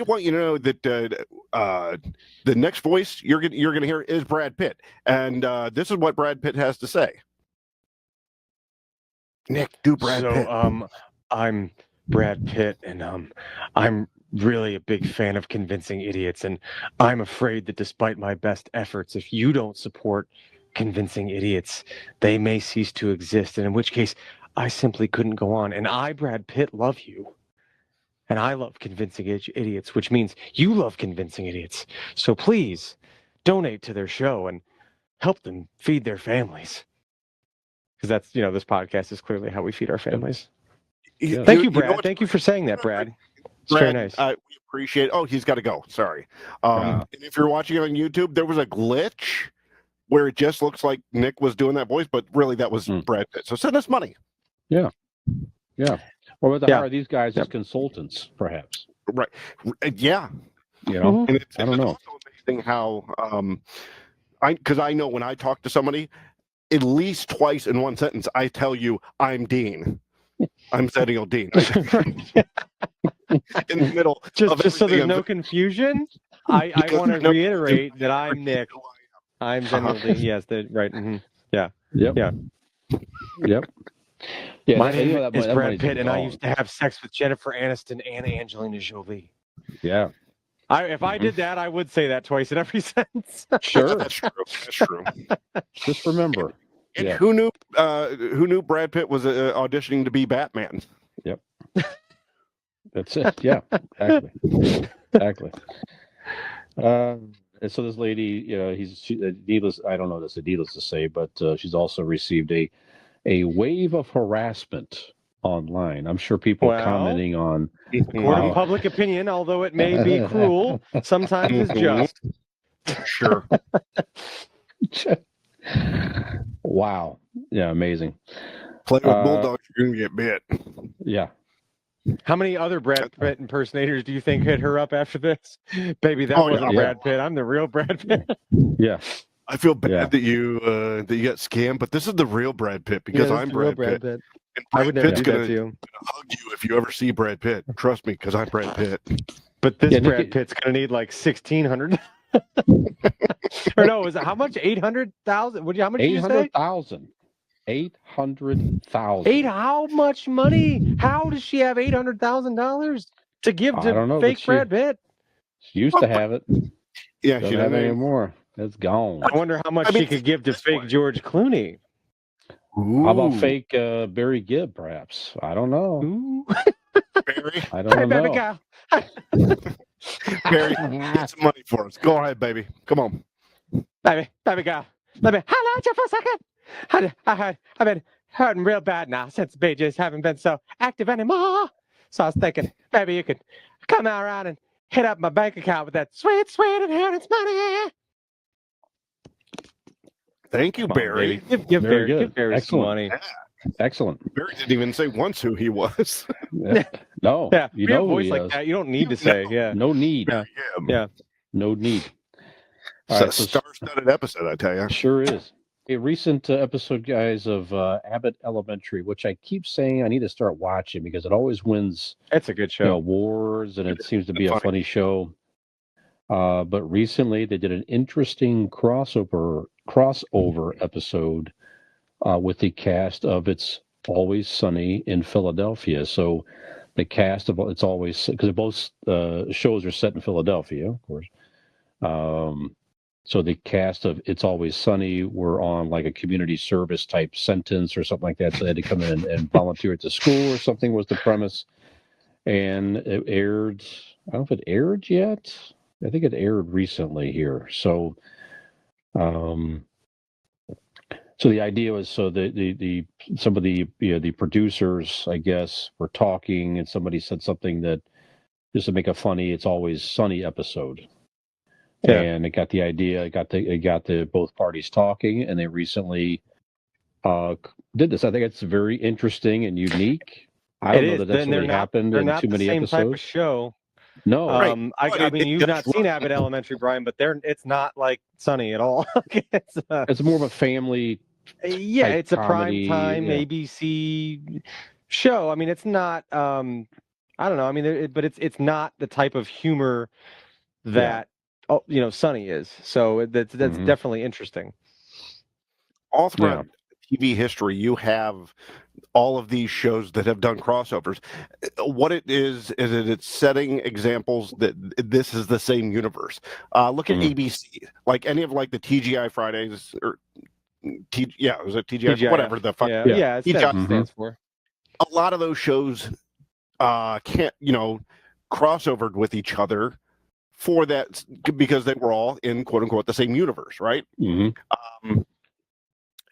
want you to know that the next voice you're gonna hear is Brad Pitt, and this is what Brad Pitt has to say. Nick, do Brad Pitt. I'm Brad Pitt, and I'm really a big fan of convincing idiots, and I'm afraid that despite my best efforts, if you don't support convincing idiots, they may cease to exist, and in which case I simply couldn't go on. And I, Brad Pitt, love you. And I love convincing idiots, which means you love convincing idiots. So please donate to their show and help them feed their families. Because that's, this podcast is clearly how we feed our families. Thank you, Brad. Thank you for saying that, Brad. It's very nice. We appreciate it. Oh, he's got to go. Sorry. And if you're watching it on YouTube, there was a glitch where it just looks like Nick was doing that voice, but really that was Brad Pitt. So send us money. Yeah. Or to hire these guys as consultants, perhaps. Right. Yeah. And it's I don't know. Also amazing how, because I know when I talk to somebody, at least twice in one sentence, I tell you, I'm Dean. I'm Zennial Dean. In the middle. Just so there's no confusion, I want to reiterate that I'm Nick. I'm Zennial Dean. Yes, right. Mm-hmm. Yeah. Yep. Yeah, my name is Brad Pitt, and I used to have sex with Jennifer Aniston and Angelina Jolie. Yeah. If I did that, I would say that twice in every sentence. Sure. That's true. Just remember. And who knew Brad Pitt was auditioning to be Batman? Yep. That's it. Yeah. Exactly. And so this lady, needless. I don't know if it's needless to say, but she's also received a wave of harassment online. I'm sure people are commenting on court of public opinion, although it may be cruel, sometimes it's just. Sure. Wow. Yeah, amazing. Play with bulldogs, you're gonna get bit. Yeah. How many other Brad Pitt impersonators do you think hit her up after this? Baby, that wasn't Brad Pitt. I'm the real Brad Pitt. Yeah. I feel bad that you got scammed, but this is the real Brad Pitt because I'm Brad Pitt. And I would never Pitt's do that to you. gonna hug you if you ever see Brad Pitt. Trust me, because I'm Brad Pitt. But this Brad Pitt's gonna need like 1,600. Or no, is it how much? 800,000? How much? 800,000. 800,000. How much money? How does she have $800,000 to give to fake Brad Pitt? She used to have it. Yeah, she doesn't have it anymore. It's gone. I wonder how much she could give to fake George Clooney. Ooh. How about fake Barry Gibb, perhaps? I don't know. Barry? I don't know. Baby girl. Barry, get some money for us. Go ahead, baby. Come on. Baby girl. Let me highlight you for a second. I've been hurting real bad now since the BJs haven't been so active anymore. So I was thinking maybe you could come out around and hit up my bank account with that sweet inheritance money. Thank you, Barry. Give Barry some money. Yeah. Excellent. Barry didn't even say once who he was. No. Yeah, you know a voice like that. You don't need to say. Yeah. No need. Yeah. No need. It's a star-studded episode, I tell you. Sure is. a recent episode, guys, of Abbott Elementary, which I keep saying I need to start watching because it always wins, It's a good show. awards, and it seems to be a Funny. funny show. But recently they did an interesting crossover episode with the cast of It's Always Sunny in Philadelphia. So the cast of It's Always, because both shows are set in Philadelphia, of course. So the cast of It's Always Sunny were on like a community service type sentence or something like that. So they had to come in and volunteer at the school or something was the premise. And it aired, I don't know if it aired yet. I think it aired recently here. So so the idea was some of the the producers, I guess, were talking and somebody said something that just to make a funny It's Always Sunny episode. Yeah. And it got the idea, it got the both parties talking, and they recently did this. I think it's very interesting and unique. I don't know that that's really happened in too many same episodes. Type of show. No, I mean, you've not seen Abbott Elementary, Brian, but it's not like Sunny at all. It's more of a family. Yeah, it's a comedy, prime time ABC show. I mean, it's not. I don't know. I mean, but it's not the type of humor that Sunny is. So that's definitely interesting. All throughout TV history, you have all of these shows that have done crossovers. What it is that it's setting examples that this is the same universe. Look at ABC, like any of like the TGI Fridays or was it TGI? Whatever the fuck. Yeah, it stands for. A lot of those shows can't crossovered with each other for that because they were all in quote unquote the same universe, right?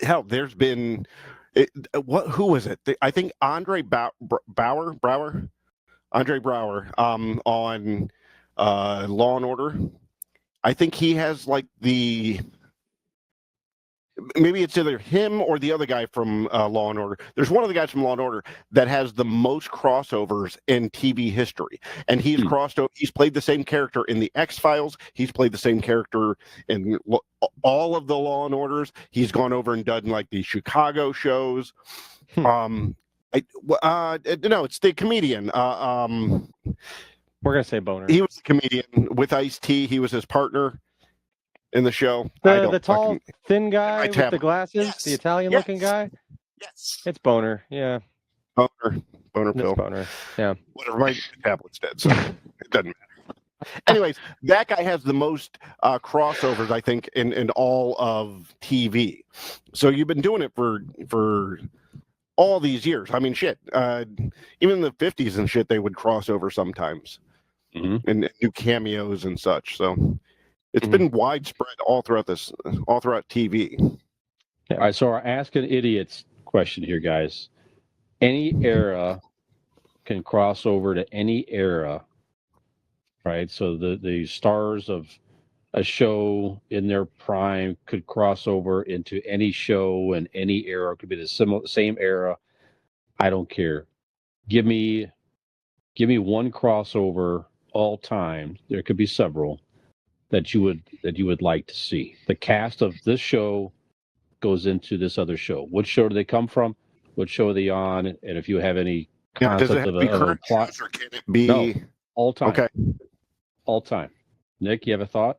Hell, there's been who was it? I think Andre Brower on Law and Order. I think he has like maybe it's either him or the other guy from Law and Order. There's one of the guys from Law and Order that has the most crossovers in TV history, and he's crossed over. He's played the same character in the X-Files. He's played the same character in all of the Law and Orders. He's gone over and done like the Chicago shows. No, it's the comedian. We're gonna say Boner. He was the comedian with Ice-T. He was his partner in the show. The tall, thin guy with the glasses, the Italian-looking guy. Yes, it's Boner. Yeah, Boner Phil. Boner. Yeah, whatever. My tablet's dead, so it doesn't matter. Anyways, that guy has the most crossovers, I think, in all of TV. So you've been doing it for all these years. I mean, shit. Even in the 50s and shit, they would cross over sometimes, and do cameos and such. So. It's been widespread all throughout TV. All right, so our Ask an Idiots question here, guys. Any era can cross over to any era, right? So the stars of a show in their prime could cross over into any show in any era. It could be the same era. I don't care. Give me one crossover all time. There could be several. That you would like to see. The cast of this show goes into this other show. What show do they come from? What show are they on? And if you have any concept of a plot, or can it be all time? Okay, all time. Nick, you have a thought?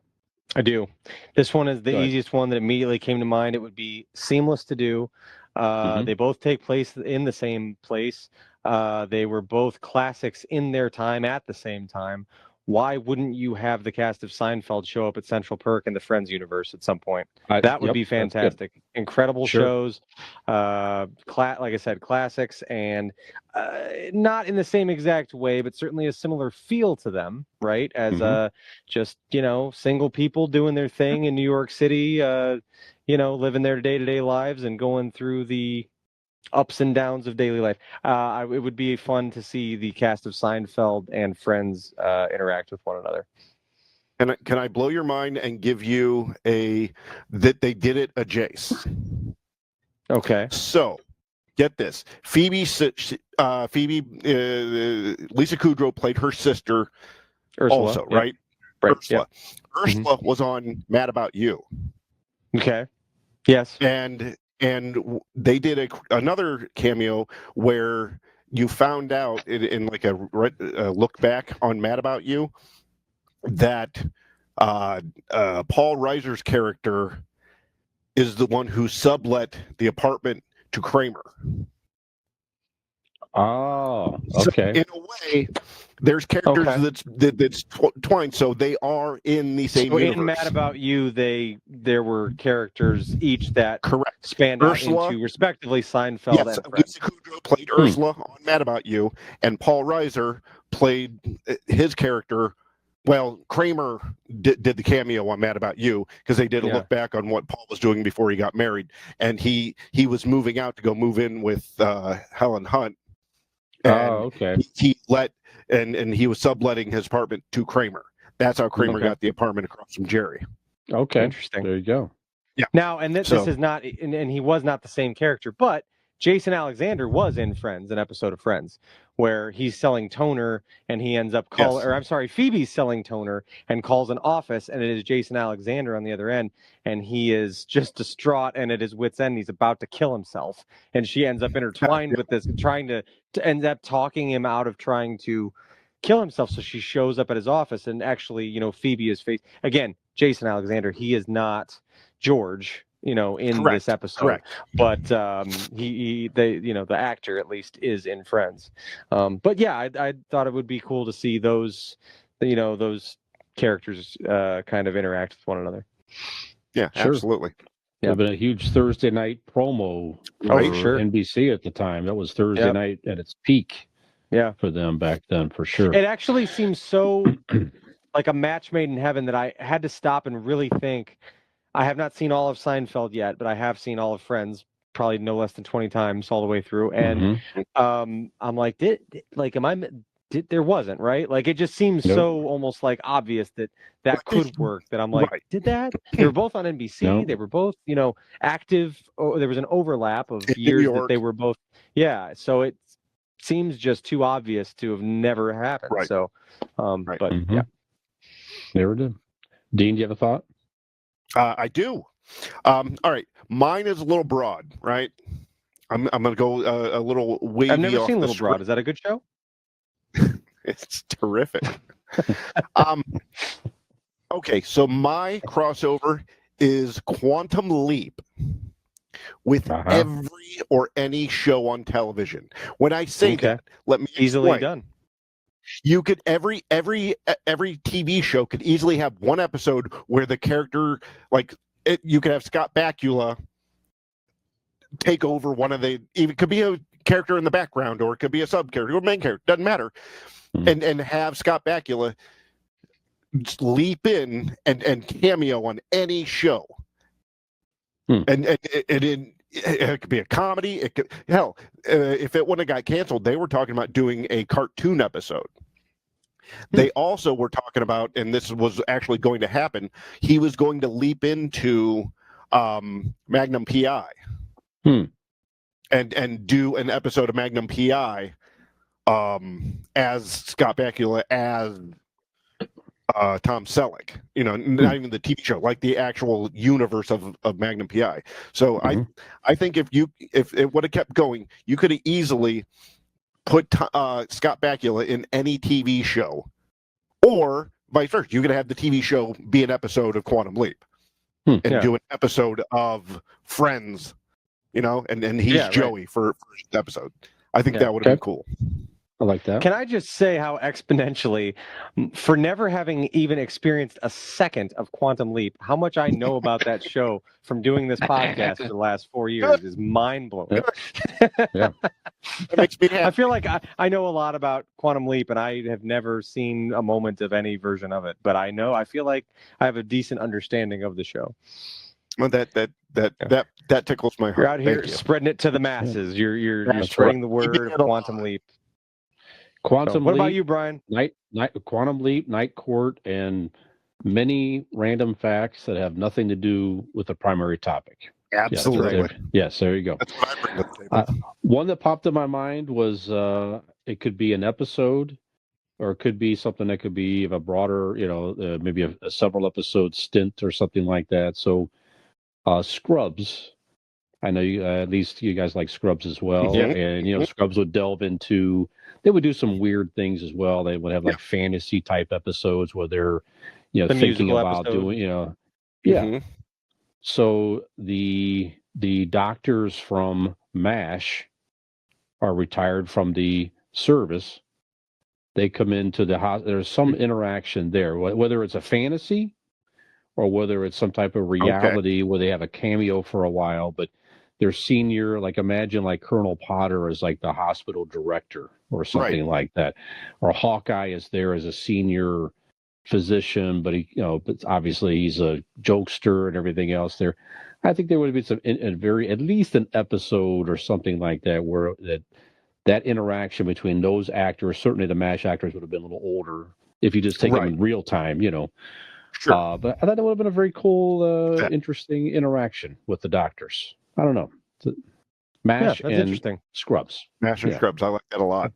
I do. This one is the easiest one that immediately came to mind. It would be seamless to do. They both take place in the same place. They were both classics in their time at the same time. Why wouldn't you have the cast of Seinfeld show up at Central Perk in the Friends universe at some point? That would be fantastic. Incredible shows. Like I said, classics, and not in the same exact way, but certainly a similar feel to them, right? As just, single people doing their thing in New York City, living their day-to-day lives and going through the ups and downs of daily life. It would be fun to see the cast of Seinfeld and Friends interact with one another. Can I blow your mind and give you that they did it a Jace? Okay. So, get this. Lisa Kudrow played her sister Ursula, also, right? Right. Ursula. Ursula was on Mad About You. Okay. Yes. and they did another cameo where you found out in like a look back on Mad About You that Paul Reiser's character is the one who sublet the apartment to Kramer. Oh, So okay. in a way, there's characters Okay. that's twined, so they are in the same So universe. in Mad About You, there were characters each that Correct. spanned Ursula, out into respectively Seinfeld yes, and Friends. Lisa Kudrow played Ursula on Mad About You, and Paul Reiser played his character. Well, Kramer did the cameo on Mad About You because they did a look back on what Paul was doing before he got married, and he was moving out to go move in with Helen Hunt. And okay. he let and he was subletting his apartment to Kramer. That's how Kramer got the apartment across from Jerry. Okay, interesting. There you go. Yeah. Now, and this is not, and he was not the same character, but Jason Alexander was in Friends, an episode of Friends, where he's selling toner and he ends up calling, or I'm sorry, Phoebe's selling toner and calls an office, and it is Jason Alexander on the other end, and he is just distraught and at his wit's end. He's about to kill himself, and she ends up intertwined with this, trying to end up talking him out of trying to kill himself. So she shows up at his office, and actually, Phoebe is again, Jason Alexander. He is not George, in this episode. Correct. But the actor at least is in Friends. But yeah, I thought it would be cool to see those characters kind of interact with one another. Yeah, sure. Absolutely. It would have been a huge Thursday night promo for NBC at the time. That was Thursday night at its peak. Yeah, for them back then, for sure. It actually seems so like a match made in heaven that I had to stop and really think. I have not seen all of Seinfeld yet, but I have seen all of Friends, probably no less than 20 times all the way through. And I'm like, there wasn't, right? Like, it just seems so almost like obvious that could work, that I'm like, did that? They were both on NBC. They were both, active. There was an overlap of years that they were both. Yeah. So it seems just too obvious to have never happened. Right. So, but yeah. Never did. Dean, do you have a thought? I do. All right. Mine is a little broad, right? I'm going to go a little wavy. I've never seen Little script. Broad. Is that a good show? It's terrific. Okay, so my crossover is Quantum Leap with every or any show on television. When I say that, let me easily explain. Done. You could every TV show could easily have one episode where the character, you could have Scott Bakula take over one of the. It could be a character in the background, or it could be a sub character or main character. Doesn't matter, and have Scott Bakula just leap in and cameo on any show, and it could be a comedy. It could if it wouldn't have got canceled, they were talking about doing a cartoon episode. They also were talking about, and this was actually going to happen, he was going to leap into Magnum PI and do an episode of Magnum PI as Scott Bakula as Tom Selleck, not even the TV show, like the actual universe of Magnum PI. So I think if it would have kept going, you could have easily put Scott Bakula in any TV show, or vice versa. You could have the TV show be an episode of Quantum Leap and do an episode of Friends, and he's Joey for the episode. I think that would have been cool. I like that. Can I just say how exponentially, for never having even experienced a second of Quantum Leap, how much I know about that show from doing this podcast for the last 4 years is mind-blowing. It makes me happy. I feel like I know a lot about Quantum Leap, and I have never seen a moment of any version of it. But I feel like I have a decent understanding of the show. Well, that tickles my heart. You're out here spreading it to the masses. You're spreading the word of Quantum Leap. Quantum Leap. What about you, Brian? Quantum Leap, Night Court, and many random facts that have nothing to do with the primary topic. Absolutely. Yes, there you go. That's what I bring to the table. One that popped in my mind was it could be an episode, or it could be something that could be of a broader, maybe a several episode stint or something like that. So Scrubs. I know you, at least you guys like Scrubs as well. Yeah. And, Scrubs would delve into, they would do some weird things as well. They would have like fantasy type episodes where they're, The thinking musical about episode. doing, yeah. Mhm. So the doctors from MASH are retired from the service. They come into the hospital. There's some interaction there, whether it's a fantasy or whether it's some type of reality where they have a cameo for a while, but their senior, like imagine like Colonel Potter is like the hospital director or something like that, or Hawkeye is there as a senior physician, but but obviously he's a jokester and everything else there. I think there would be some at least an episode or something like that where that interaction between those actors, certainly the MASH actors would have been a little older if you just take them in real time, Sure. But I thought that would have been a very cool, interesting interaction with the doctors. I don't know. MASH that's and interesting. Scrubs. Master Scrubs. I like that a lot.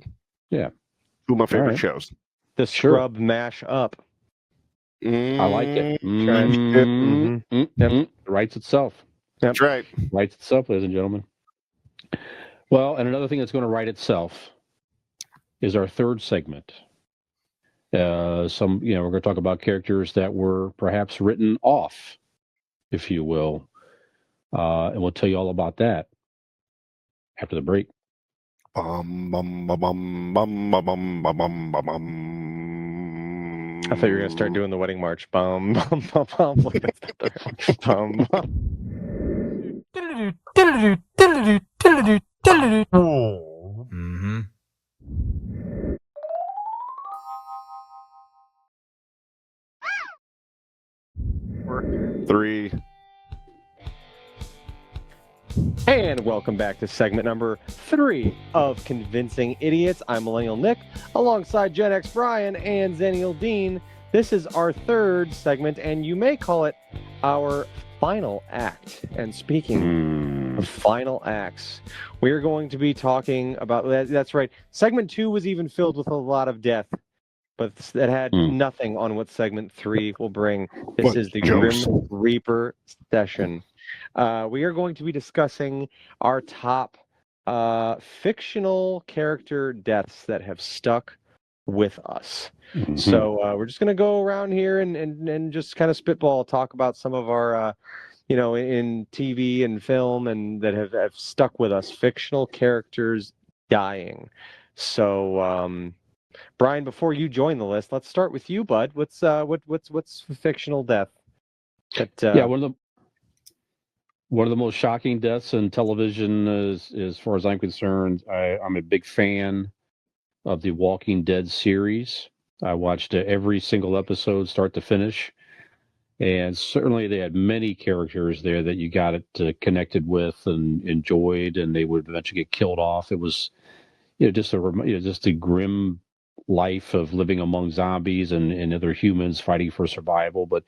Yeah. Two of my favorite right. shows. The Scrub mash up. I like it. Writes itself. That's right. Writes itself, ladies and gentlemen. Well, and another thing that's going to write itself is our third segment. We're going to talk about characters that were perhaps written off, if you will. And we'll tell you all about that after the break. Bum, bum, bum, bum, bum, bum, bum, bum, bum, bum. I thought you were going to start doing the wedding march. Bum, bum, bum, bum. Like, that's not the bum, bum. Mm-hmm. 3. And welcome back to segment number 3 of Convincing Idiots. I'm Millennial Nick, alongside Gen X Brian and Zennial Dean. This is our third segment, and you may call it our final act. And speaking of final acts, we're going to be talking about, that's right, segment 2 was even filled with a lot of death, but that had nothing on what segment 3 will bring. This is the jokes? Grim Reaper session. We are going to be discussing our top fictional character deaths that have stuck with us. So we're just going to go around here and just kind of spitball, talk about some of our, in TV and film and that have stuck with us, fictional characters dying. So, Brian, before you join the list, let's start with you, bud. What's fictional death? One of the most shocking deaths in television is, as far as I'm concerned. I'm a big fan of the Walking Dead series. I watched every single episode, start to finish, and certainly they had many characters there that you got it connected with and enjoyed, and they would eventually get killed off. It was, just a grim life of living among zombies and other humans fighting for survival, but.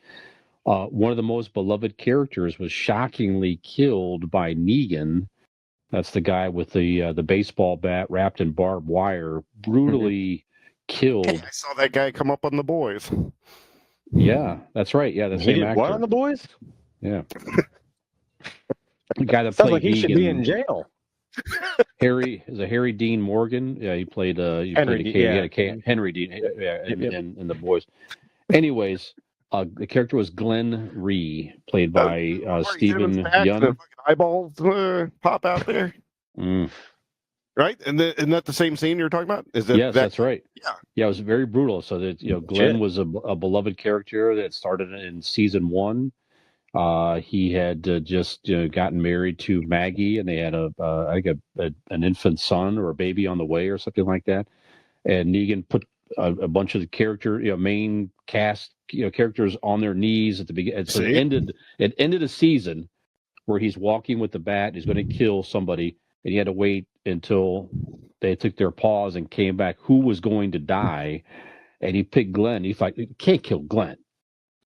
One of the most beloved characters was shockingly killed by Negan. That's the guy with the baseball bat wrapped in barbed wire, brutally killed. I saw that guy come up on The Boys. Yeah, that's right. Yeah, the He same did actor. what on The Boys? Yeah. The guy that Sounds played like he Negan, should be in jail. Harry Dean Morgan. Yeah, he played Henry Dean. Henry Dean. Yeah, in The Boys. Anyways. The character was Glenn Rhee, played by Stephen Yeun. Eyeballs pop out there. Right? And isn't that the same scene you're talking about? Yes, that's right. Yeah, it was very brutal. So that Glenn was a beloved character that started in season 1. He had just gotten married to Maggie, and they had an infant son or a baby on the way or something like that. And Negan put a bunch of the main cast characters on their knees at the beginning. So it ended a season where he's walking with the bat. He's going to kill somebody, and he had to wait until they took their pause and came back. Who was going to die? And he picked Glenn. He's like, you can't kill Glenn.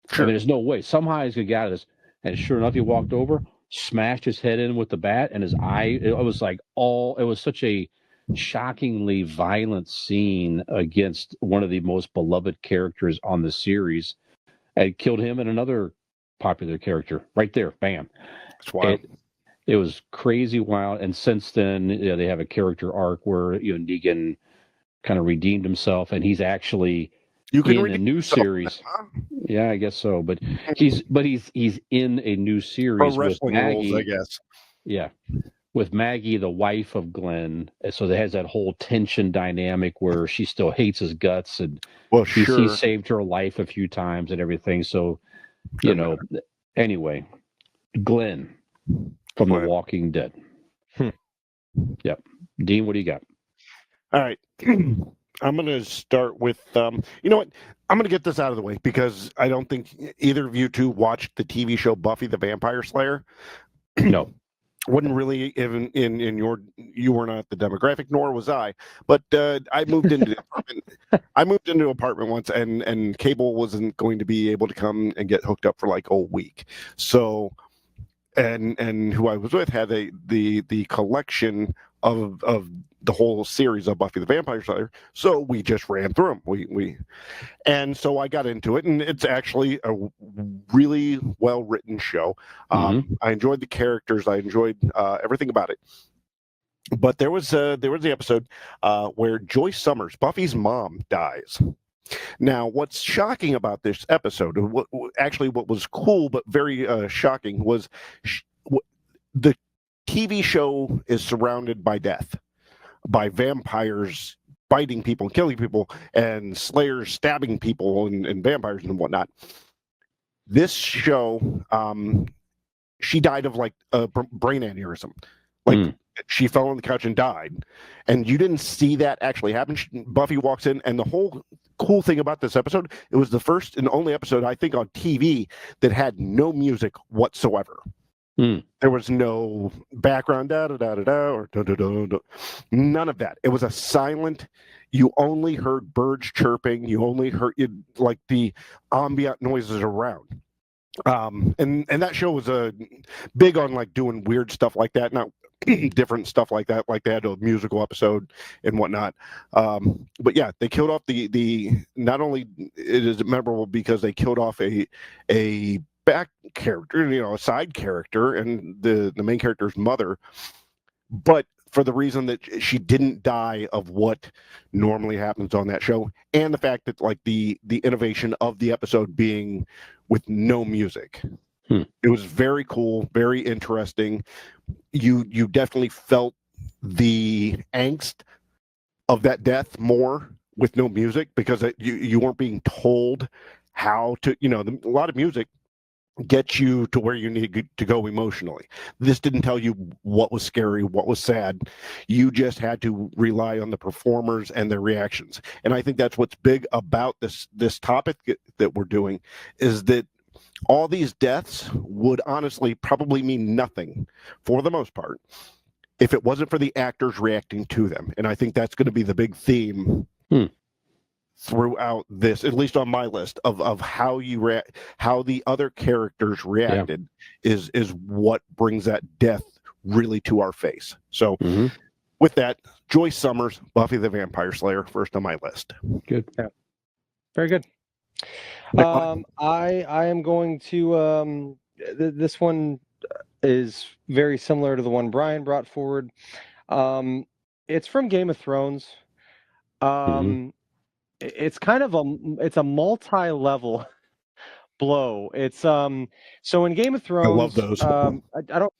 Sure. I mean, there's no way. Somehow he's going to get out of this. And sure enough, he walked over, smashed his head in with the bat, and his eye. It was such a shockingly violent scene against one of the most beloved characters on the series, and killed him and another popular character right there. Bam. That's wild. It was crazy wild. And since then, they have a character arc where Negan kind of redeemed himself, and he's actually You can in a redeem new yourself, series. huh? Yeah, I guess so. But he's in a new Pro series with wrestling Maggie. rules, I guess. Yeah, with Maggie, the wife of Glenn. So that has that whole tension dynamic where she still hates his guts, and Well, he sure. saved her life a few times and everything. So, anyway, Glenn from The Glenn. Walking Dead. Hmm. Yep. Dean, what do you got? All right. I'm going to start with, you know what? I'm going to get this out of the way because I don't think either of you two watched the TV show Buffy the Vampire Slayer. No. Wasn't really even in your, you were not the demographic, nor was I. But I moved into the apartment. I moved into an apartment once, and cable wasn't going to be able to come and get hooked up for like a week. So, and who I was with had the collection of the whole series of Buffy the Vampire Slayer. So we just ran through them. And so I got into it, and it's actually a really well written show. I enjoyed the characters. I enjoyed everything about it. But there was the episode where Joyce Summers, Buffy's mom, dies. Now, what's shocking about this episode, what was cool but very shocking, was the TV show is surrounded by death, by vampires biting people and killing people, and slayers stabbing people and vampires and whatnot. This show, she died of like a brain aneurysm. Like she fell on the couch and died. And you didn't see that actually happen. Buffy walks in, and the whole cool thing about this episode, it was the first and only episode, I think, on TV that had no music whatsoever. There was no background da-da-da-da-da or da-da-da-da. None of that. It was a silent, you only heard birds chirping, you only heard like the ambient noises around. And that show was big on like doing weird stuff like that, not different stuff like that, like they had a musical episode and whatnot. But yeah, they killed off the not only it is memorable because they killed off a back character, a side character, and the main character's mother, but for the reason that she didn't die of what normally happens on that show, and the fact that like the innovation of the episode being with no music. It was very cool, very interesting. You definitely felt the angst of that death more with no music because you weren't being told how to, a lot of music get you to where you need to go emotionally. This didn't tell you what was scary, what was sad. You just had to rely on the performers and their reactions. And I think that's what's big about this topic that we're doing, is that all these deaths would honestly probably mean nothing for the most part if it wasn't for the actors reacting to them. And I think that's going to be the big theme throughout this, at least on my list of how how the other characters reacted is what brings that death really to our face. So with that, Joyce Summers, Buffy the Vampire Slayer, first on my list. Good. Yeah. Very good. I am going to this one is very similar to the one Brian brought forward. It's from Game of Thrones. It's kind of a multi-level blow. It's so in Game of Thrones, I love those. I don't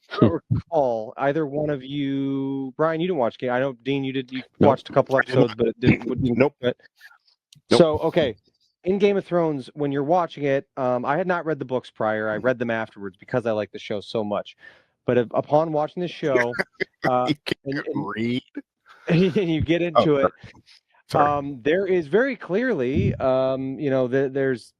recall either one of you. Brian, you didn't watch Game. I know Dean, you watched a couple episodes, but it didn't. Nope. So okay, in Game of Thrones, when you're watching it, I had not read the books prior. I read them afterwards because I like the show so much. But upon watching the show, you can't read, and you get into it. Sorry. There is very clearly, there's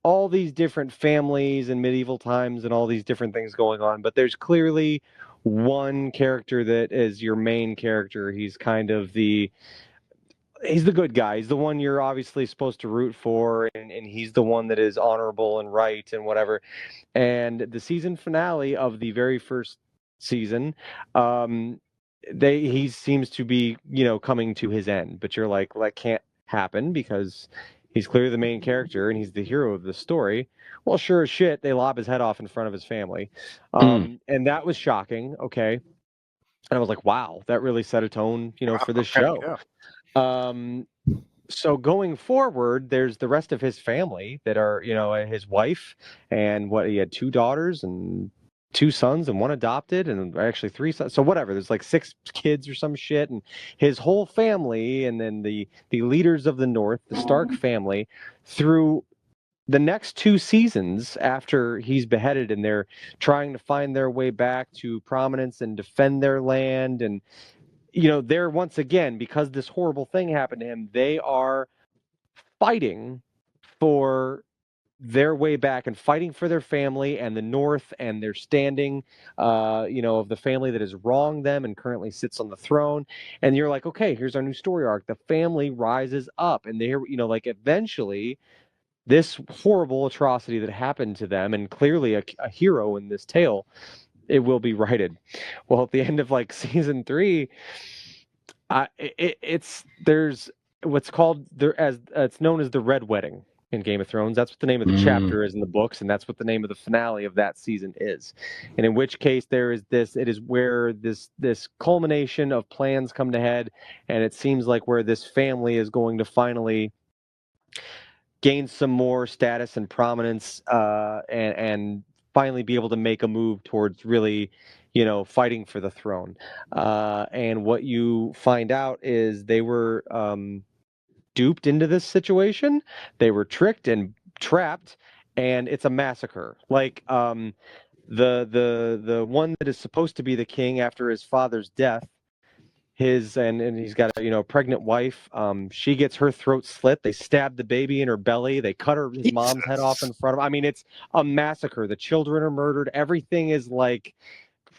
all these different families in medieval times and all these different things going on, but there's clearly one character that is your main character. He's kind of he's the good guy. He's the one you're obviously supposed to root for, and he's the one that is honorable and right and whatever. And the season finale of the very first season, he seems to be, coming to his end, but you're like, that can't happen because He's clearly the main character, and he's the hero of the story. Well, sure as shit, they lob his head off in front of his family. And that was shocking, okay? And I was like, wow, that really set a tone, for this show. Yeah. So going forward, there's the rest of his family that are, his wife, and he had 2 daughters and 2 sons and 1 adopted, and actually 3 sons. So whatever, there's like 6 kids or some shit, and his whole family, and then the leaders of the North, the Stark family, through the next 2 seasons after he's beheaded, and they're trying to find their way back to prominence and defend their land. And they're, once again, because this horrible thing happened to him, they are fighting for their way back and fighting for their family and the North, and they're standing, of the family that has wronged them and currently sits on the throne. And you're like, okay, here's our new story arc. The family rises up, and they're, eventually this horrible atrocity that happened to them, and clearly a hero in this tale, it will be righted. Well, at the end of like season 3, there's what's called it's known as the Red Wedding in Game of Thrones. That's what the name of the chapter is in the books, and that's what the name of the finale of that season is. And in which case it is where this culmination of plans come to head, and it seems like where this family is going to finally gain some more status and prominence, and finally be able to make a move towards really, fighting for the throne. And what you find out is they were duped into this situation. They were tricked and trapped, and it's a massacre. Like the one that is supposed to be the king after his father's death, and he's got a pregnant wife. She gets her throat slit. They stab the baby in her belly. They cut his mom's head off in front of him. I mean, it's a massacre. The children are murdered. Everything is like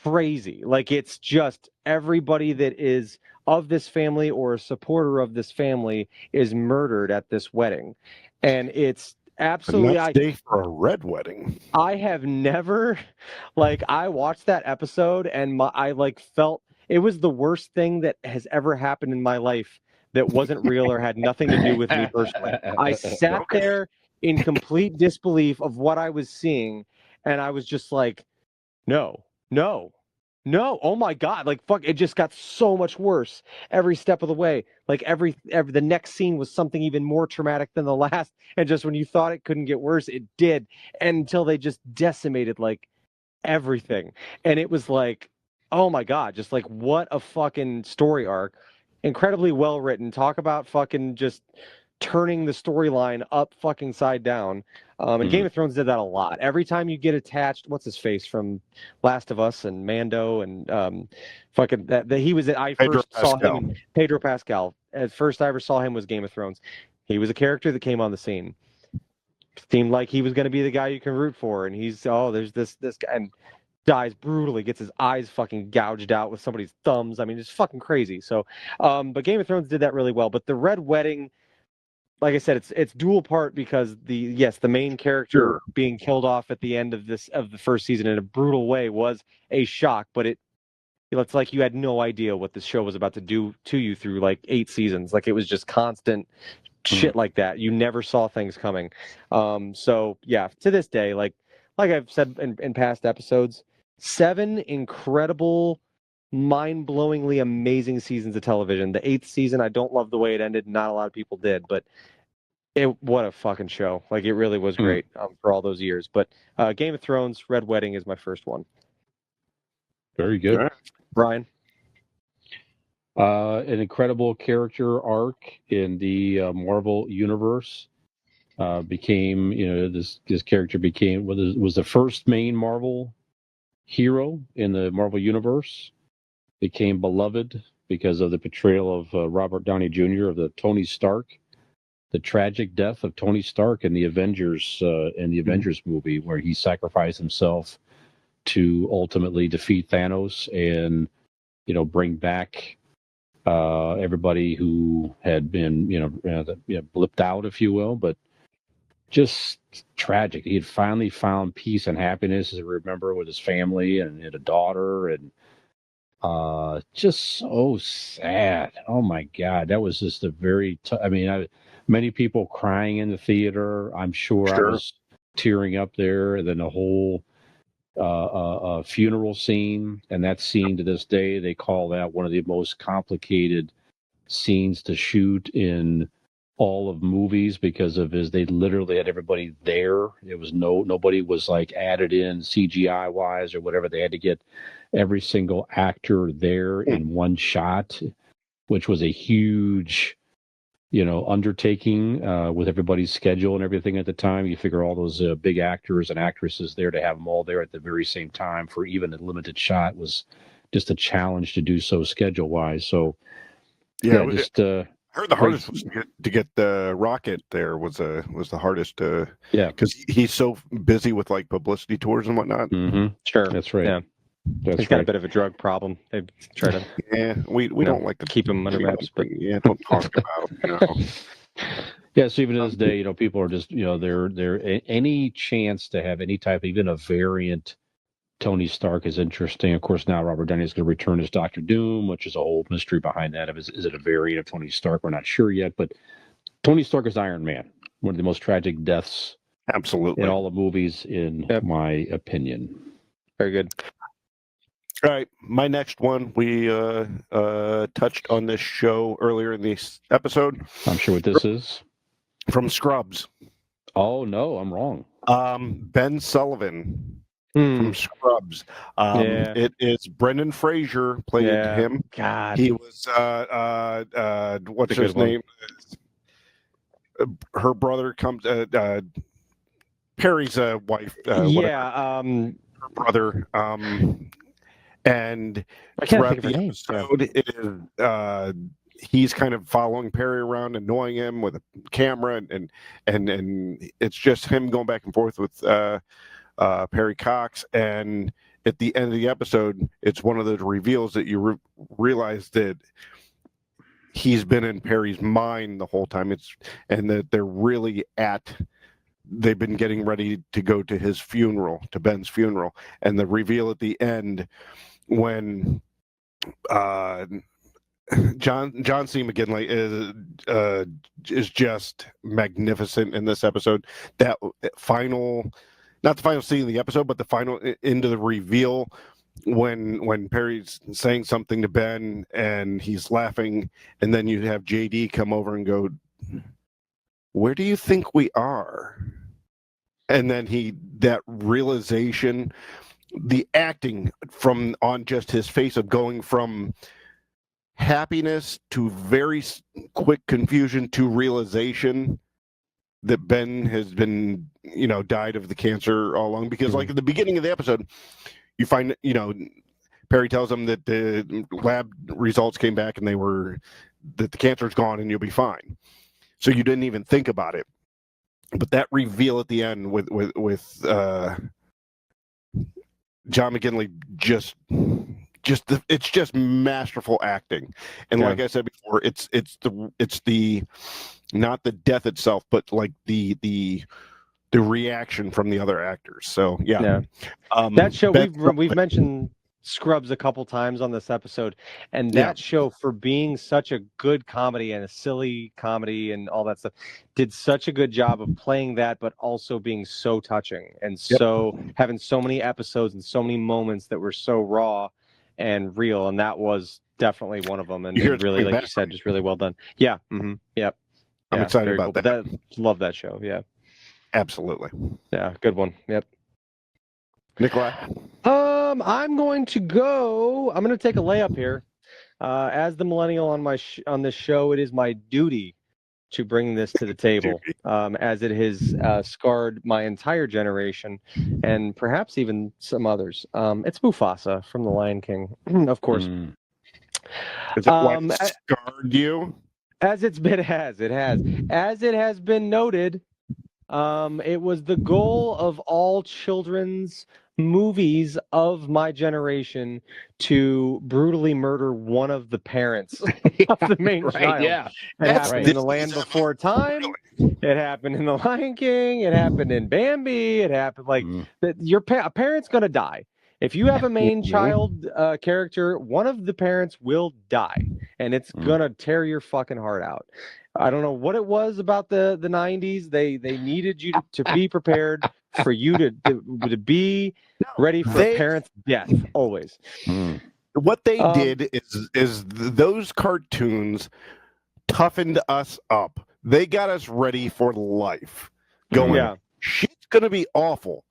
crazy. Like, it's just everybody that is of this family or a supporter of this family is murdered at this wedding. And it's absolutely, a day for a red wedding. I have never, I watched that episode, and I felt it was the worst thing that has ever happened in my life that wasn't real or had nothing to do with me personally. I sat there in complete disbelief of what I was seeing, and I was just like, no, oh my God, fuck, it just got so much worse every step of the way. Every the next scene was something even more traumatic than the last, and just when you thought it couldn't get worse, it did, until they just decimated everything. And it was like, oh my God, just what a fucking story arc. Incredibly well written. Talk about fucking just turning the storyline up fucking side down. And Game of Thrones did that a lot. Every time you get attached, what's his face from Last of Us and Mando and fucking that he was at, I Pedro first saw Pascal. him, Pedro Pascal. At first I ever saw him was Game of Thrones. He was a character that came on the scene. Seemed like he was going to be the guy you can root for, and there's this guy, and dies brutally, gets his eyes fucking gouged out with somebody's thumbs. I mean, it's fucking crazy. So, but Game of Thrones did that really well. But the Red Wedding, like I said, it's dual part, because the main character being killed off at the end of the first season in a brutal way was a shock, but it's like you had no idea what this show was about to do to you through 8 seasons. It was just constant shit like that. You never saw things coming. So yeah, to this day, like I've said in past episodes, 7 incredible, mind-blowingly amazing seasons of television. The 8th season, I don't love the way it ended. Not a lot of people did, but what a fucking show. It really was great for all those years. But Game of Thrones, Red Wedding is my first one. Very good. Right. Brian? An incredible character arc in the Marvel universe. Became, this character was the first main Marvel hero in the Marvel universe. Became beloved because of the portrayal of Robert Downey Jr. of the Tony Stark, the tragic death of Tony Stark in the Avengers movie, where he sacrificed himself to ultimately defeat Thanos and bring back everybody who had been blipped out, if you will. But just tragic. He had finally found peace and happiness, as I remember, with his family and had a daughter, and Just so sad. Oh my God, that was just a very. Many people crying in the theater. I'm sure I Sure. was tearing up there. And then the whole funeral scene, and that scene to this day, they call that one of the most complicated scenes to shoot in all of movies because of they literally had everybody there. It was nobody was like added in CGI wise or whatever. They had to get every single actor there in one shot, which was a huge undertaking with everybody's schedule and everything at the time. You figure all those big actors and actresses there, to have them all there at the very same time for even a limited shot was just a challenge to do so schedule wise. So Yeah, I heard the hardest was to get the Rocket there was the hardest. Because he's so busy with like publicity tours and whatnot. Mm-hmm. Sure, that's right. Yeah, he's got a bit of a drug problem. They try to we don't like to keep him under wraps, but don't talk about. Yeah, so even to this day, people are just they're any chance to have any type, even a variant Tony Stark is interesting. Of course, now Robert Downey is going to return as Doctor Doom, which is a whole mystery behind that. Is it a variant of Tony Stark? We're not sure yet, but Tony Stark is Iron Man, one of the most tragic deaths Absolutely in all the movies, in my opinion. Very good. All right, my next one, we touched on this show earlier in this episode. I'm sure what this is. From Scrubs. Oh, no, I'm wrong. Ben Sullivan from Scrubs. It is Brendan Fraser played him. God. He was, what's his name? Her brother comes, Perry's wife. Her brother. And I can't throughout think of the her name. episode, it is, he's kind of following Perry around, annoying him with a camera, and it's just him going back and forth with Perry Cox. And at the end of the episode, it's one of those reveals that you realize that he's been in Perry's mind the whole time. And that they're really they've been getting ready to go to his funeral, to Ben's funeral, and the reveal at the end when John C. McGinley is just magnificent in this episode. That final, not the final scene of the episode, but the final into the reveal when Perry's saying something to Ben and he's laughing, and then you have JD come over and go, "Where do you think we are?" And then that realization, the acting on just his face of going from happiness to very quick confusion to realization that Ben has been, died of the cancer all along. Because like at the beginning of the episode, you find, Perry tells him that the lab results came back and that the cancer's gone and you'll be fine. So you didn't even think about it. But that reveal at the end with John McGinley, it's just masterful acting. And like I said before, it's the not the death itself, but like the reaction from the other actors. So that show, we've mentioned Scrubs a couple times on this episode, and that show, for being such a good comedy and a silly comedy and all that stuff, did such a good job of playing that, but also being so touching and so having so many episodes and so many moments that were so raw and real. And that was definitely one of them. And really, like you said, just really well done. Yeah. Mm-hmm. Yep. I'm excited about that. Love that show. Yeah. Absolutely. Yeah. Good one. Yep. Nikolai? I'm going to take a layup here. As the millennial on this show, it is my duty to bring this to the table, as it has scarred my entire generation and perhaps even some others. It's Mufasa from The Lion King, of course. Is it what scarred you? As it has been noted, it was the goal of all children's movies of my generation to brutally murder one of the parents of the main child. Yeah, it happened in The Land Before Time. It happened in The Lion King. It happened in Bambi. It happened a parent's gonna die If you have a main child character, one of the parents will die, and it's gonna tear your fucking heart out. I don't know what it was about the 90s. They needed you to be prepared for you to be ready for a parent's death always. What they did is those cartoons toughened us up. They got us ready for life. Going, shit's gonna be awful,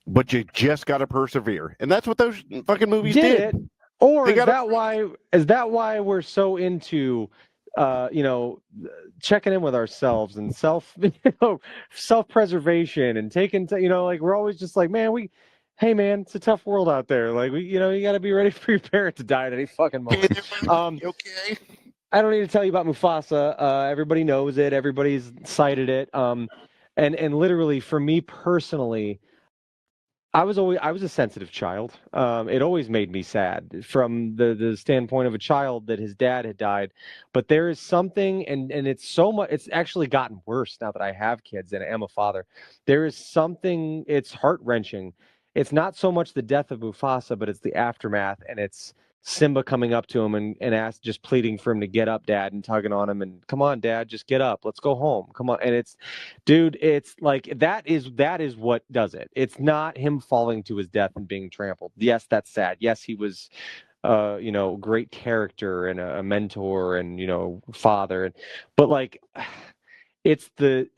but you just gotta persevere, and that's what those fucking movies did. Or is that why we're so into checking in with ourselves and self-preservation and taking like we're always just like, man, hey man, it's a tough world out there. Like you got to be ready for your parent to die at any fucking moment. Okay. I don't need to tell you about Mufasa. Everybody knows it. Everybody's cited it. And literally for me personally, I was a sensitive child. It always made me sad from the standpoint of a child that his dad had died. But there is something, and it's so much. It's actually gotten worse now that I have kids and I am a father. There is something. It's heart-wrenching. It's not so much the death of Mufasa, but it's the aftermath, and it's Simba coming up to him and just pleading for him to get up, Dad, and tugging on him and come on, Dad, just get up, let's go home, come on. And it's like that is what does it. It's not him falling to his death and being trampled. Yes, that's sad. Yes, he was great character and a mentor and father, but like it's the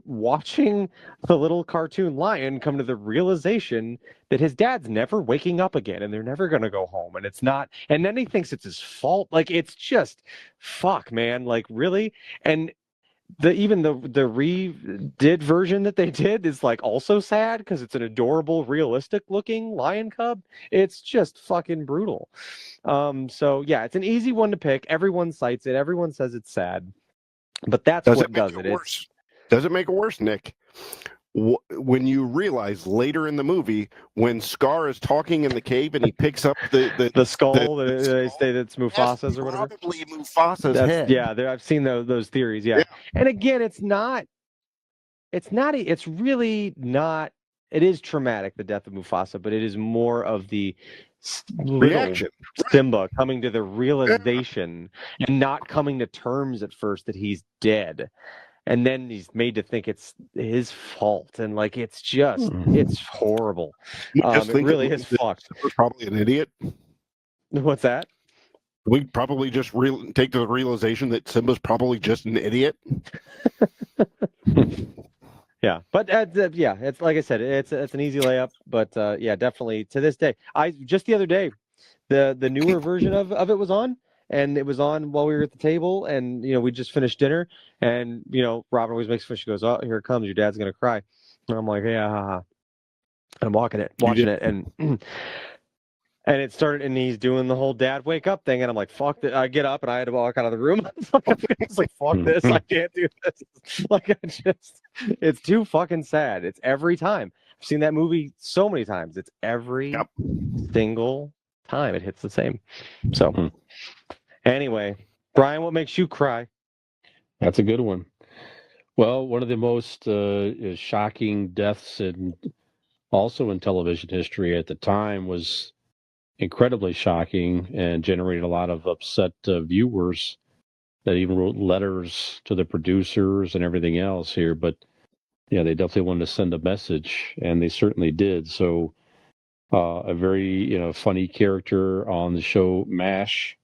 watching the little cartoon lion come to the realization that his dad's never waking up again and they're never going to go home, and it's not, and then he thinks it's his fault. Like it's just fuck, man, like really. And the redid version that they did is like also sad because it's an adorable realistic looking lion cub. It's just fucking brutal. So yeah, it's an easy one to pick. Everyone cites it, everyone says it's sad. But that's what does it. Does it make it worse, Nick? When you realize later in the movie, when Scar is talking in the cave and he picks up the skull, they say that's Mufasa's or whatever. Probably Mufasa's head. Yeah, I've seen those theories. Yeah, and again, it's really not. It is traumatic, the death of Mufasa, but it is more of the reaction. Simba coming to the realization and not coming to terms at first that he's dead, and then he's made to think it's his fault, and like it's just it's horrible. It really is fucked. Simba's probably an idiot. What's that? We probably just take the realization that Simba's probably just an idiot. Yeah, but it's like I said, it's an easy layup. But yeah, definitely to this day. Just the other day, the newer version of it was on, and it was on while we were at the table, and we just finished dinner, and Robin always makes fun. She goes, "Oh, here it comes. Your dad's gonna cry." And I'm like, "Yeah, haha." I'm watching it, and it started, and he's doing the whole dad wake up thing, and I'm like, "Fuck that!" I get up and I had to walk out of the room. It's like, "Fuck this! I can't do this." Like it's too fucking sad. It's every time. I've seen that movie so many times. It's every single time it hits the same. So, anyway, Brian, what makes you cry? That's a good one. Well, one of the most shocking deaths also in television history at the time was incredibly shocking and generated a lot of upset viewers that even wrote letters to the producers and everything else here. But yeah, they definitely wanted to send a message, and they certainly did. So a very funny character on the show MASH,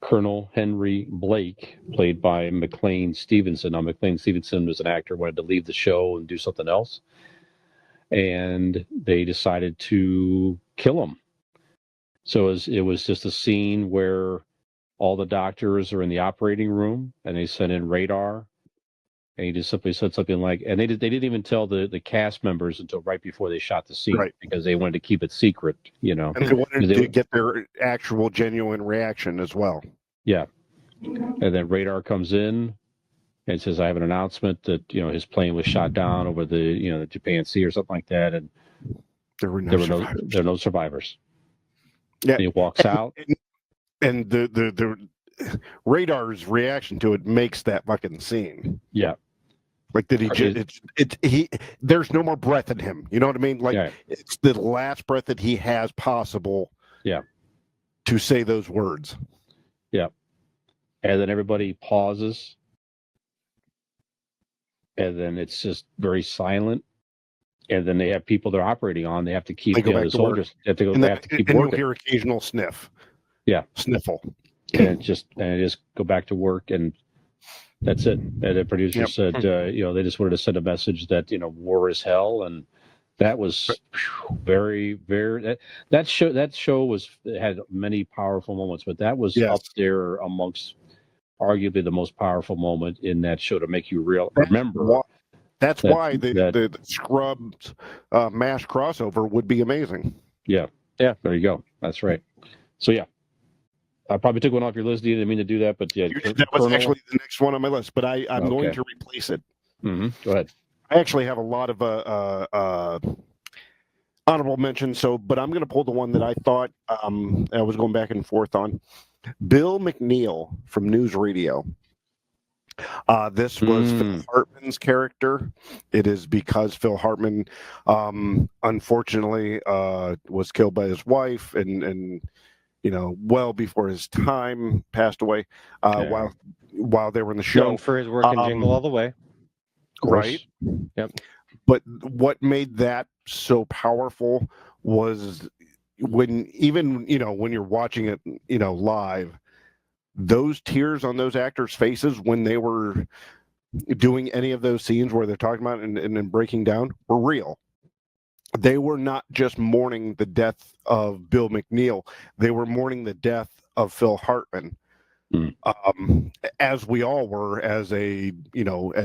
Colonel Henry Blake, played by McLean Stevenson. Now, McLean Stevenson was an actor, wanted to leave the show and do something else, and they decided to kill him. So it was just a scene where all the doctors are in the operating room, and they sent in radar, and he just simply said something like, and they didn't even tell the cast members until right before they shot the scene, because they wanted to keep it secret, And they wanted to get their actual genuine reaction as well. Yeah. And then radar comes in and says, "I have an announcement that, his plane was shot down over the Japan Sea or something like that." And there were no survivors. Yeah. And he walks out. And the radar's reaction to it makes that fucking scene. Yeah. Like, did he just, he, there's no more breath in him. You know what I mean? Like, it's the last breath that he has possible to say those words. Yeah. And then everybody pauses. And then it's just very silent. And then they have people they're operating on. They have to keep, the soldiers have to go, they have to keep working. You'll hear occasional sniff. Yeah. Sniffle. And just go back to work, and that's it. And the producer said, they just wanted to send a message that, war is hell. And that was very, very, that show had many powerful moments, but that was up there amongst arguably the most powerful moment in that show to make you remember. That's why the Scrubs MASH crossover would be amazing. Yeah. Yeah. There you go. That's right. So, yeah. I probably took one off your list. You didn't mean to do that, but yeah. That was actually the next one on my list, but I'm going to replace it. Mm-hmm. Go ahead. I actually have a lot of honorable mentions, but I'm going to pull the one that I thought I was going back and forth on. Bill McNeil from News Radio. This was Phil Hartman's character. It is because Phil Hartman, unfortunately, was killed by his wife and well before his time, passed away while they were in the show. Known for his work in Jingle All the Way. Right. Yep. But what made that so powerful was when you're watching it, live, those tears on those actors' faces when they were doing any of those scenes where they're talking about and breaking down were real. They were not just mourning the death of Bill McNeil. They were mourning the death of Phil Hartman, as we all were as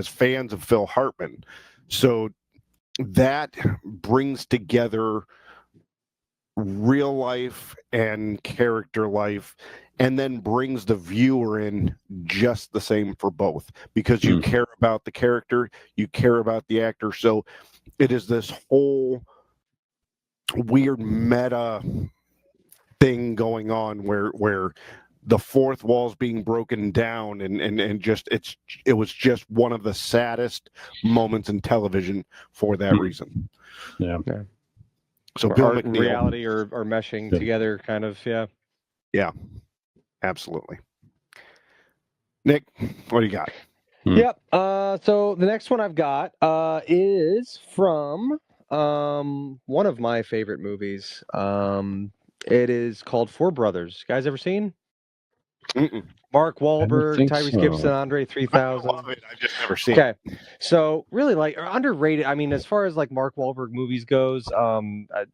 fans of Phil Hartman. So that brings together real life and character life, and then brings the viewer in just the same for both, because you care about the character, you care about the actor. So it is this whole weird meta thing going on where the fourth wall's being broken down, and just it was just one of the saddest moments in television for that reason. Yeah. So Bill art and reality are meshing together, kind of. Yeah, absolutely. Nick, what do you got? Yep. So the next one I've got is from one of my favorite movies. It is called Four Brothers. You guys ever seen? Mark Wahlberg, Tyrese Gibson, Andre 3000. I love it. I've just never seen it. Okay. So really underrated. I mean, as far as Mark Wahlberg movies goes,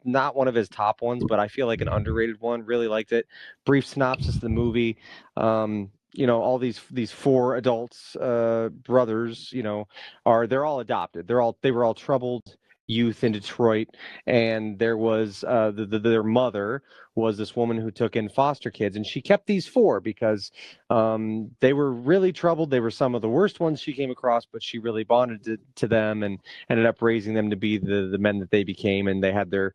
not one of his top ones, but I feel like an underrated one. Really liked it. Brief synopsis of the movie. All these four adults, brothers, they're all adopted. They were all troubled youth in Detroit, and there was their mother was this woman who took in foster kids, and she kept these four because they were really troubled. They were some of the worst ones she came across, but she really bonded to them and ended up raising them to be the men that they became. And they had their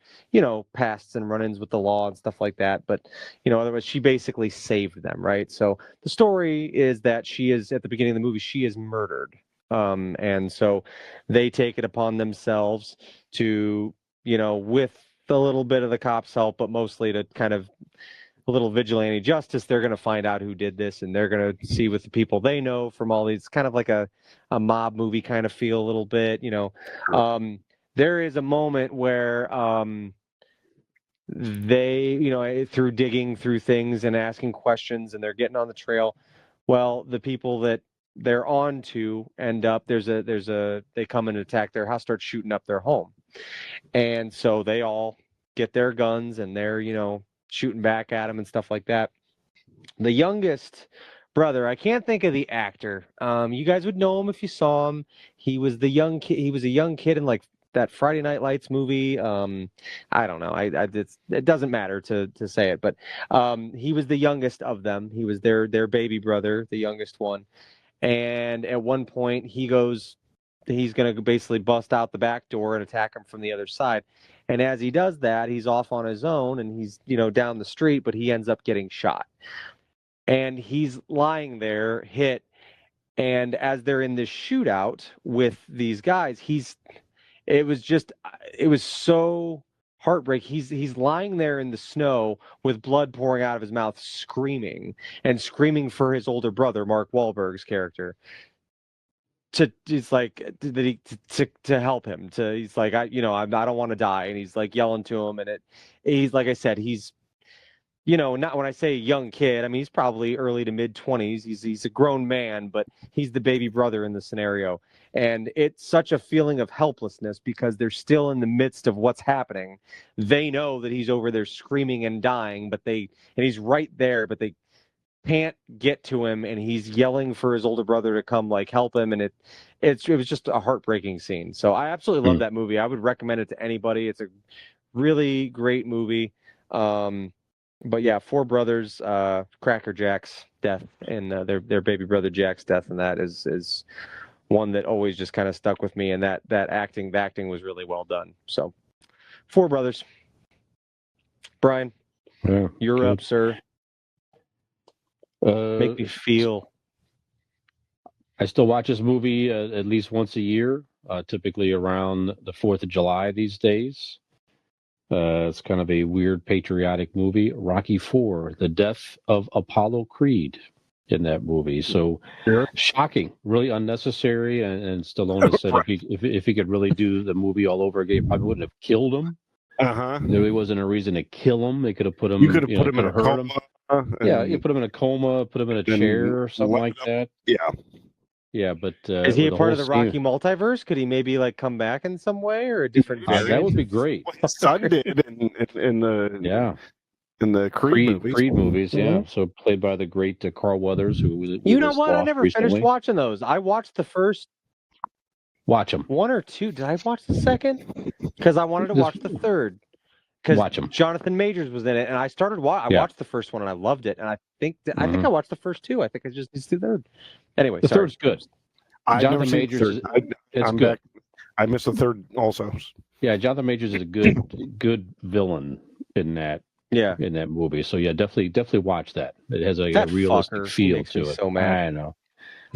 pasts and run-ins with the law and stuff like that, but otherwise she basically saved them, right? So the story is that she is, at the beginning of the movie, she is murdered. And so they take it upon themselves to, with a little bit of the cops' help, but mostly to kind of a little vigilante justice, they're going to find out who did this, and they're going to see with the people they know from all these, kind of like a mob movie kind of feel a little bit, There is a moment where they, through digging through things and asking questions, and they're getting on the trail. Well, the people that they're on to end up they come and attack their house, start shooting up their home, and so they all get their guns and they're shooting back at them and stuff like that. The youngest brother, I can't think of the actor. You guys would know him if you saw him. He was the young kid. He was a young kid in that Friday Night Lights movie. I don't know. It doesn't matter to say it, but he was the youngest of them. He was their baby brother, the youngest one. And at one point, he's going to basically bust out the back door and attack him from the other side. And as he does that, he's off on his own, and he's down the street, but he ends up getting shot. And he's lying there, hit, And as they're in this shootout with these guys, it was so heartbreaking. He's lying there in the snow with blood pouring out of his mouth, screaming for his older brother, Mark Wahlberg's character. To help him. He's like, I don't want to die, and he's like yelling to him, and he's like I said, he's not when I say young kid, I mean he's probably early to mid 20s. He's a grown man, but he's the baby brother in the scenario, and it's such a feeling of helplessness because they're still in the midst of what's happening. They know that he's over there screaming and dying, and he's right there, but they can't get to him, and he's yelling for his older brother to come like help him, and it was just a heartbreaking scene. So I absolutely love that movie. I would recommend it to anybody. It's a really great movie. But yeah, four brothers, Cracker Jack's death and their baby brother Jack's death, and that is one that always just kind of stuck with me. And that acting was really well done. So, Four Brothers. Brian, you're good. up, sir. Make me feel. I still watch this movie at least once a year, typically around the 4th of July these days. It's kind of a weird patriotic movie. Rocky IV, the death of Apollo Creed in that movie. So shocking, really unnecessary. And Stallone said if he could really do the movie all over again, he probably wouldn't have killed him. There really wasn't a reason to kill him. They could have put him. You could have put him in a coma. Yeah, you put him in a coma, put him in a chair or something like that. Yeah, but is he a part of the Rocky multiverse? Could he maybe like come back in some way or a different variant? That would be great. Well, his son did in the Creed movies. Yeah. So played by the great Carl Weathers, who was. You know what? I never finished watching those. I watched the first. Watch them. One or two. Did I watch the second? Because I wanted to watch the third. Because Jonathan Majors was in it, and I started. I watched the first one and I loved it, and I think I watched the first two. I think I just did the third. Anyway, the third's good. Jonathan Majors. It's good. I missed the third also. Yeah, Jonathan Majors is a good villain in that. Yeah, in that movie. So yeah, definitely watch that. It has a realistic feel to it. So mad. I know.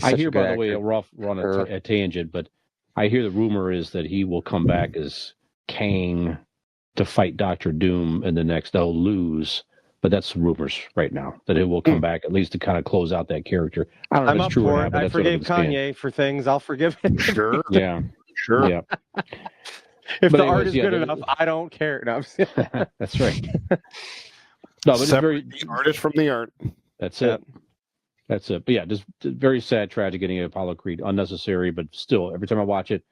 I hear, by the way, we're on a tangent, but I hear the rumor is that he will come back as Kang to fight Dr. Doom in the next. They'll lose, but that's rumors right now that it will come back at least to kind of close out that character. I don't know if it's true or not. But I forgave Kanye for things. I'll forgive him. Sure. Yeah. Sure. Yeah. If the art is good enough, I don't care. No, that's right. No, but it's very the artist from the art. That's it. That's it. But yeah, just very sad, tragic getting Apollo Creed. Unnecessary, but still, every time I watch it,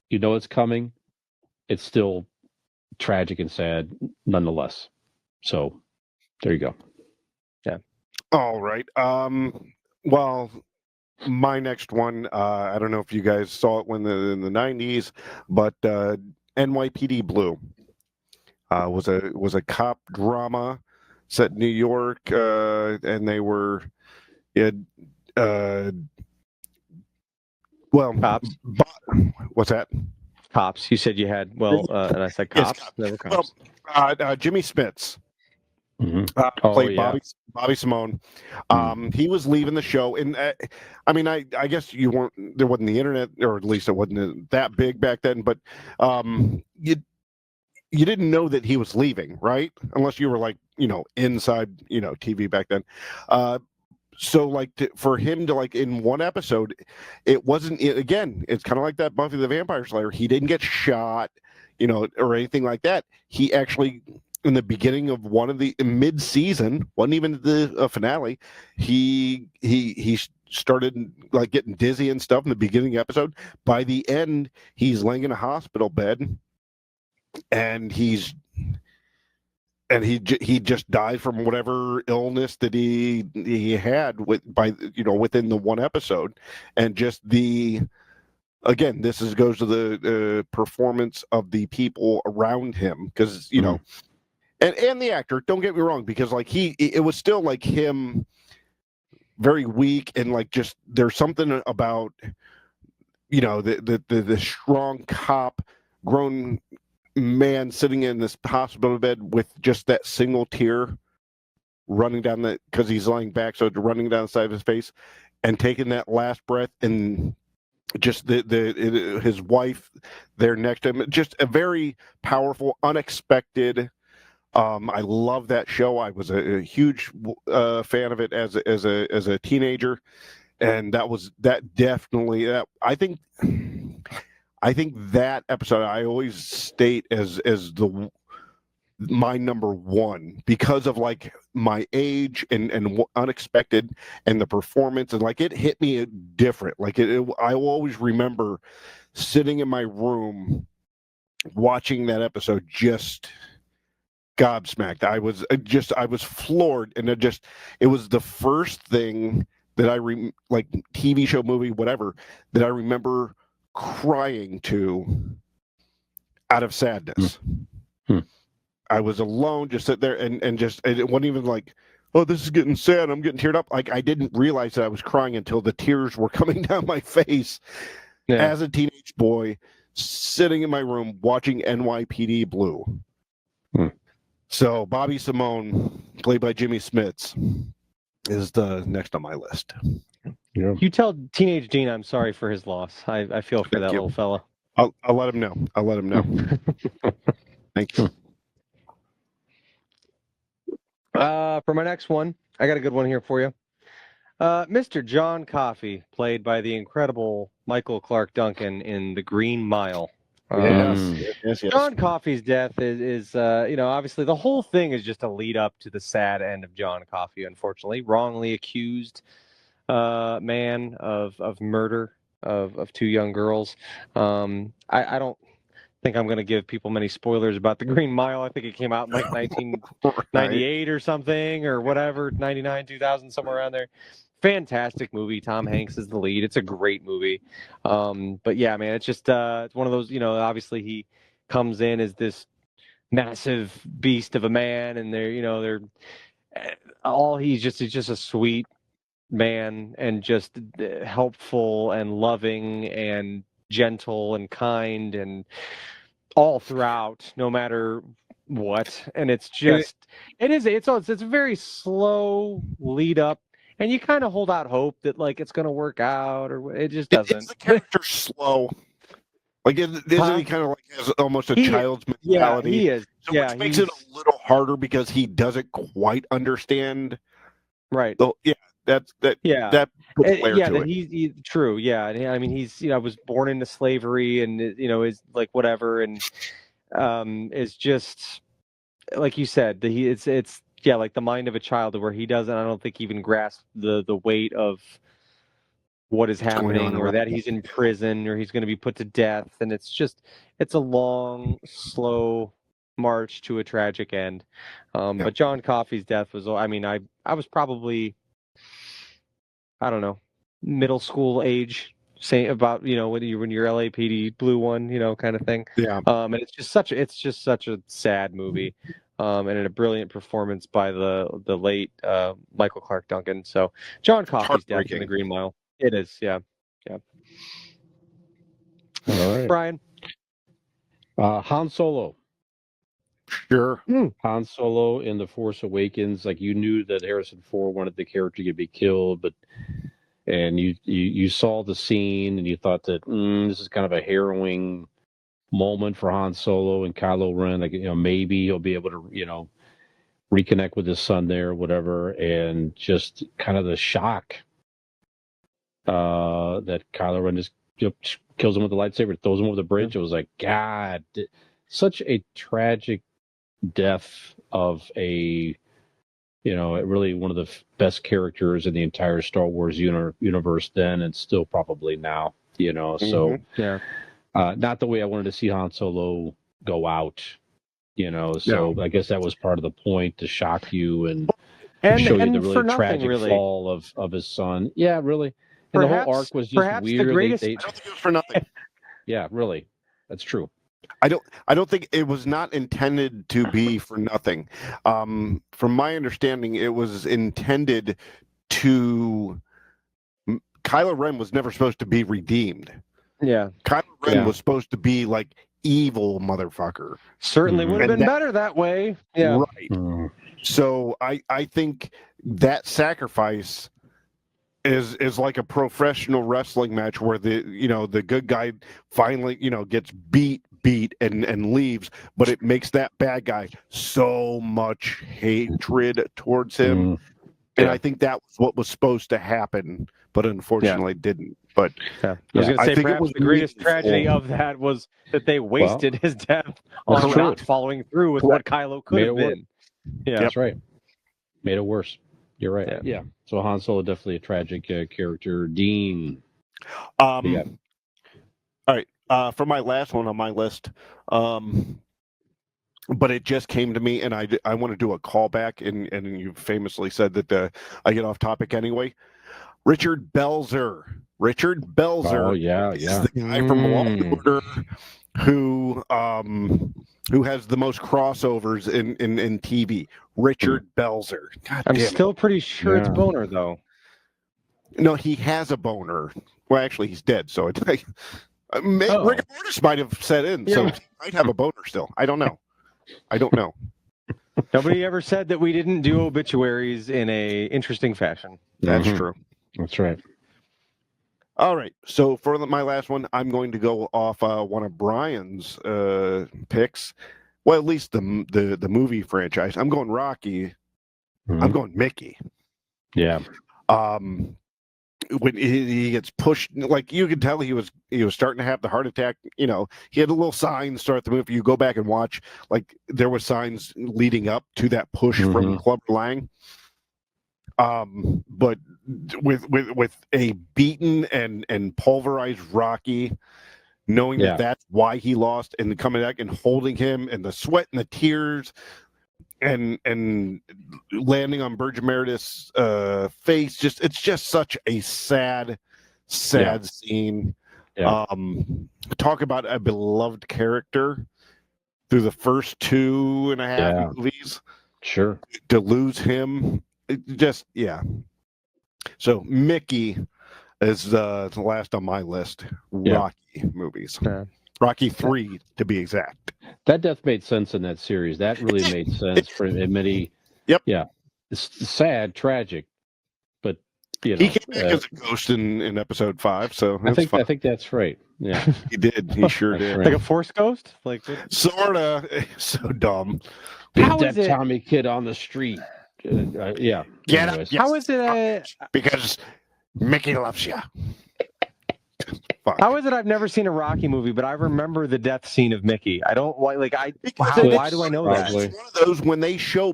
you know it's coming. It's still tragic and sad nonetheless. So there you go. Yeah. All right. Well, my next one, I don't know if you guys saw it in the 90s, but NYPD Blue was a cop drama set in New York, and they were cops. What's that? Cops. You said you had and I said cops. Yes, Never cops. Well, Jimmy Smits. Played Bobby Simone. He was leaving the show, and I mean, I guess there wasn't the internet, or at least it wasn't that big back then. But you didn't know that he was leaving, right? Unless you were like inside TV back then. So like for him to like in one episode, it wasn't again. It's kind of like that Buffy the Vampire Slayer. He didn't get shot, or anything like that. He actually, in the beginning of one of the mid-season, wasn't even the finale, he started like getting dizzy and stuff in the beginning episode. By the end, he's laying in a hospital bed, and he just died from whatever illness that he had within the one episode. And just again, this goes to the performance of the people around him, because and the actor, don't get me wrong, because like it was still like him very weak, and like just there's something about the strong cop, grown man sitting in this hospital bed with just that single tear running down because he's lying back, so it's running down the side of his face. and taking that last breath, and just his wife there next to him, just a very powerful, unexpected. I love that show. I was a huge fan of it as a teenager, and that definitely. I think that episode I always state as my number one, because of like my age and unexpected, and the performance, and like it hit me different. Like I will always remember sitting in my room watching that episode, just gobsmacked. I was floored, and it was the first thing that like TV show, movie, whatever, that I remember crying to out of sadness. I was alone, just sit there, and it wasn't even like, oh, this is getting sad, I'm getting teared up. Like, I didn't realize that I was crying until the tears were coming down my face as a teenage boy sitting in my room watching NYPD Blue. So Bobby Simone, played by Jimmy Smits, is the next on my list. Yeah. You tell teenage Dean I'm sorry for his loss. I feel for that little fella. I'll let him know. Thank you. For my next one, I got a good one here for you. Mr. John Coffey, played by the incredible Michael Clark Duncan in The Green Mile. Yes. John Coffey's death is obviously the whole thing is just a lead up to the sad end of John Coffey, unfortunately. Wrongly accused man of murder of two young girls. I don't think I'm going to give people many spoilers about The Green Mile. I think it came out in like 1998 or something, or whatever, 99, 2000, somewhere around there. Fantastic movie. Tom Hanks is the lead. It's a great movie. But yeah, man, it's just it's one of those, obviously he comes in as this massive beast of a man, and he's just a sweet man, and just helpful and loving and gentle and kind, and all throughout, no matter what. And it's just it's a very slow lead up, and you kind of hold out hope that like it's going to work out, or it just doesn't. Is the character slow? Like, isn't he kind of like has almost a child's mentality? Yeah, he is. So which makes it a little harder because he doesn't quite understand. Right. So, that puts flair to it. He's true. Yeah, I mean, he's was born into slavery, and is like whatever, and is just like you said, it's like the mind of a child, where he doesn't, I don't think, even grasp the weight of what is happening, or that he's in prison, or he's going to be put to death, and it's a long, slow march to a tragic end. But John Coffey's death was, I mean, I was probably, I don't know, middle school age, say about when you're LAPD Blue one, kind of thing. Yeah. And it's just such a sad movie, and a brilliant performance by the late Michael Clark Duncan. So John Coffey's death in The Green Mile. It is, yeah. All right, Brian. Han Solo. Sure. Han Solo in The Force Awakens, like, you knew that Harrison Ford wanted the character to be killed, and you saw the scene, and you thought that this is kind of a harrowing moment for Han Solo and Kylo Ren. Like, maybe he'll be able to reconnect with his son there, whatever, and just kind of the shock that Kylo Ren just kills him with the lightsaber, throws him over the bridge. It was like, God, such a tragic death of a really one of the best characters in the entire Star Wars universe then, and still probably now. So not the way I wanted to see Han Solo go out. So I guess that was part of the point, to shock you and show you the really tragic fall of his son. Yeah, really. And the whole arc was just weird. The greatest... I don't think it was for nothing. Yeah, really. That's true. I don't think it was not intended to be for nothing. From my understanding, it was intended to. Kylo Ren was never supposed to be redeemed. Yeah, Kylo Ren was supposed to be like evil motherfucker. Certainly would have been better that way. Yeah, right. So I think that sacrifice is like a professional wrestling match where the good guy finally gets beat and leaves, but it makes that bad guy so much hatred towards him. And Yeah. I think that was what was supposed to happen, but unfortunately didn't. But I was going to I say think it perhaps was the greatest meaningful. tragedy of that was that they wasted his death on that's true. not following through with what Kylo could Made have it work. been. Yeah, That's right. Made it worse. You're right. Yeah. Yeah. So Han Solo definitely a tragic character. Dean. All right. For my last one on my list, but it just came to me, and I want to do a callback, and you famously said that I get off topic anyway. Richard Belzer. Richard Belzer Oh yeah, is yeah. the guy from Law and Order who has the most crossovers in TV. Richard Belzer. God I'm damn still pretty sure it's Yeah. Boner though. No, he has a boner. Well, actually, he's dead, so it's like Oh. Rick Mortis might have set in, so Yeah. he might have a boner still. I don't know. Nobody ever said that we didn't do obituaries in a interesting fashion. That's Mhm. true. That's right. All right. So for my last one, I'm going to go off one of Brian's picks. Well, at least the movie franchise. I'm going Rocky. Mhm. I'm going Mickey. Yeah. When he gets pushed, like you could tell he was starting to have the heart attack. He had a little sign start the movie. You go back and watch, like there were signs leading up to that push from Clubber Lang. But with a beaten and pulverized Rocky, knowing that that's why he lost, and coming back and holding him, and the sweat and the tears, and landing on Burge Meredith's face, it's just such a sad scene. Yeah. Talk about a beloved character through the first 2.5 movies. Sure. To lose him, So Mickey is the last on my list. Rocky movies. Rocky 3 to be exact. That death made sense in that series. That really made sense for many. Yep. Yeah. It's sad, tragic, but he came back as a ghost in episode 5. So I think that's right. Yeah. He did. He sure did. Like a Force ghost? Like sorta. So dumb. How Beat is that it? Tommy kid on the street. Yeah. Get Anyways. up. How is it? Because Mickey loves you. How is it I've never seen a Rocky movie, but I remember the death scene of Mickey? I don't why do I know that? It's one of those when they show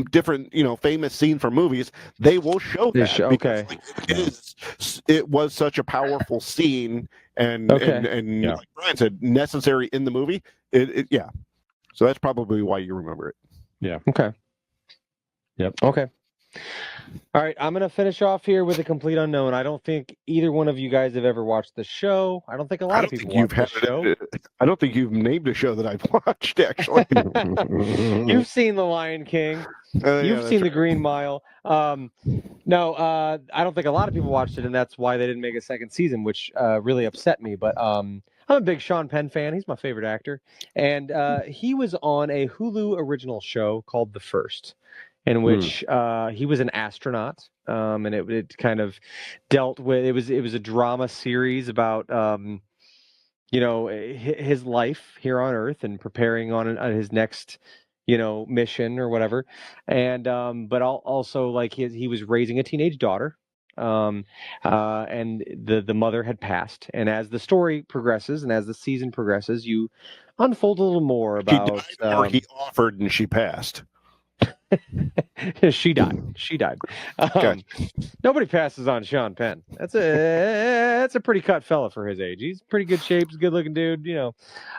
different famous scene from movies, they will show that. Okay. It was such a powerful scene, and like Brian said, necessary in the movie. So that's probably why you remember it. Yeah. Okay. Yep. Okay. All right, I'm going to finish off here with a complete unknown. I don't think either one of you guys have ever watched the show. I don't think a lot of people watch the show. I don't think you've named a show that I've watched, actually. You've seen The Lion King. You've seen The Green Mile. No, I don't think a lot of people watched it, and that's why they didn't make a second season, which really upset me. But I'm a big Sean Penn fan. He's my favorite actor. And he was on a Hulu original show called The First, in which he was an astronaut, and it kind of dealt with it was a drama series about his life here on Earth and preparing on his next mission or whatever, and but also like he was raising a teenage daughter, and the mother had passed, and as the story progresses and as the season progresses, you unfold a little more about she died, or he offered and she passed. She died. Nobody passes on Sean Penn. That's a pretty cut fella for his age. He's pretty good shape. He's a good looking dude,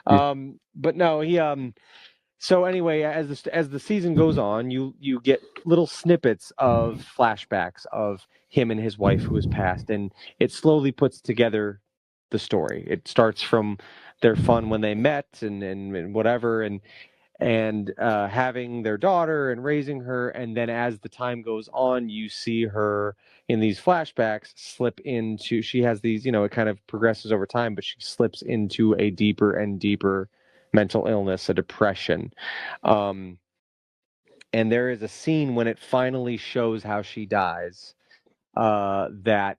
But no, he so anyway, as the season goes on, you get little snippets of flashbacks of him and his wife who has passed, and it slowly puts together the story. It starts from their fun when they met and whatever, and having their daughter and raising her, and then as the time goes on, you see her in these flashbacks slip into. She has these, it kind of progresses over time, but she slips into a deeper and deeper mental illness, a depression. And there is a scene when it finally shows how she dies that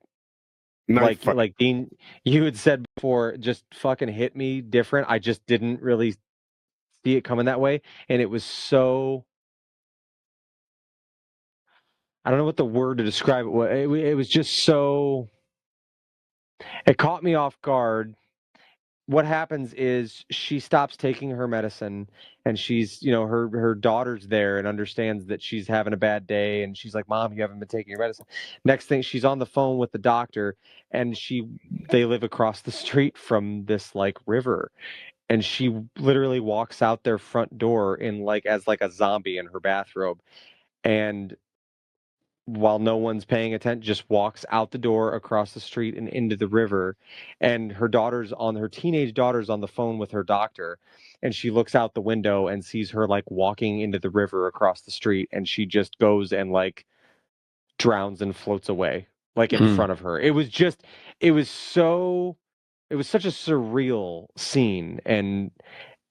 Knife fight. like Dean, you had said before, just fucking hit me different. I just didn't really see it coming that way, and it was so. I don't know what the word to describe it was. It was just so. It caught me off guard. What happens is she stops taking her medicine, and she's, her daughter's there and understands that she's having a bad day, and she's like, "Mom, you haven't been taking your medicine." Next thing, she's on the phone with the doctor, and they live across the street from this like river, and she literally walks out their front door in as like a zombie in her bathrobe, and while no one's paying attention, just walks out the door across the street and into the river. And her teenage daughter's on the phone with her doctor. And she looks out the window and sees her like walking into the river across the street. And she just goes and like drowns and floats away like in front of her. It was such a surreal scene. And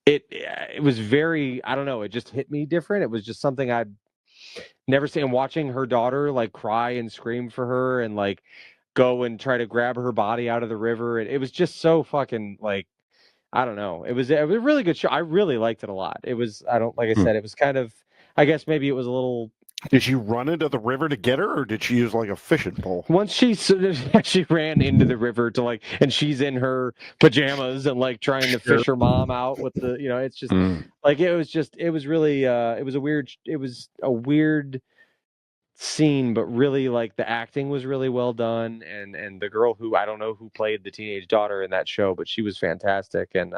it was very, I don't know, it just hit me different. It was just something I'd never seen. And watching her daughter like cry and scream for her and like go and try to grab her body out of the river. It was just so fucking like, I don't know. It was a really good show. I really liked it a lot. It was, like I said, it was kind of, I guess maybe it was a little. Did she run into the river to get her, or did she use like a fishing pole? Once she ran into the river to and she's in her pajamas and like trying to fish her mom out with the, it's just it was really, it was a weird scene, but really like the acting was really well done, and the girl who I don't know who played the teenage daughter in that show, but she was fantastic, and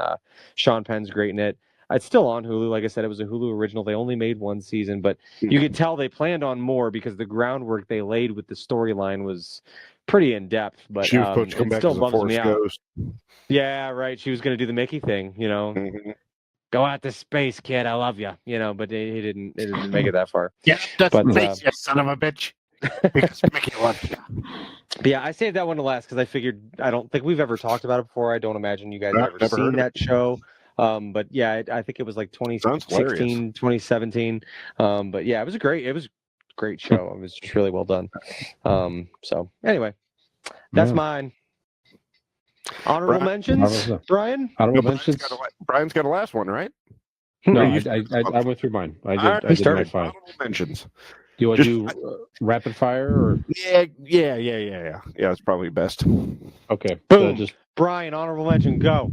Sean Penn's great in it. It's still on Hulu. Like I said, it was a Hulu original. They only made one season, but you could tell they planned on more because the groundwork they laid with the storyline was pretty in depth. But she was supposed to come back still as a bums me Force out. Ghost. Yeah, right. She was going to do the Mickey thing, Go out to space, kid. I love you, But he didn't. It didn't make it that far. Yeah, that's But, space, you son of a bitch. Because Mickey loves you. But yeah, I saved that one to last because I figured I don't think we've ever talked about it before. I don't imagine you guys have ever seen that show. But yeah, I think it was like 2016, 2017. But yeah, it was a great show. It was just really well done. So anyway, that's mine. Honorable mentions, Brian? Honorable mentions? Brian's got a last one, right? No, I went through mine. I did my five. Honorable mentions. You want to do rapid fire? Or? Yeah. Yeah, it's probably best. Okay. Boom. So Brian, honorable mention, go.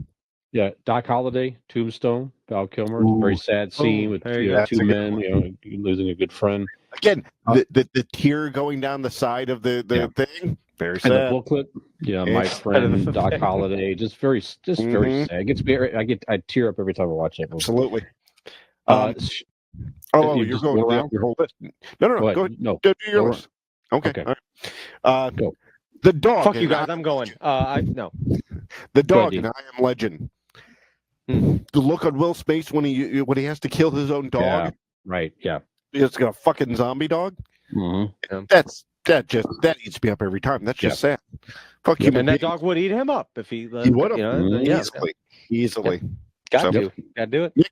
Yeah, Doc Holliday, Tombstone, Val Kilmer. It's a very sad scene with two men, losing a good friend. Again, the tear going down the side of the thing. Very sad. And the booklet, my friend Doc Holliday, just very sad. It gets me. I tear up every time I watch it. Absolutely. You're going around your whole list. No. Go ahead. No, do yours. Okay. All right. Go. The dog. Fuck you guys. I'm going. No. The dog in I Am Legend. The look on Will Space when he has to kill his own dog. Yeah, right. Yeah. It's got a fucking zombie dog. Mm-hmm. That eats me up every time. That's just sad. Fuck you. And that dog would eat him up if he would have. Easily. Got to do it. Yeah.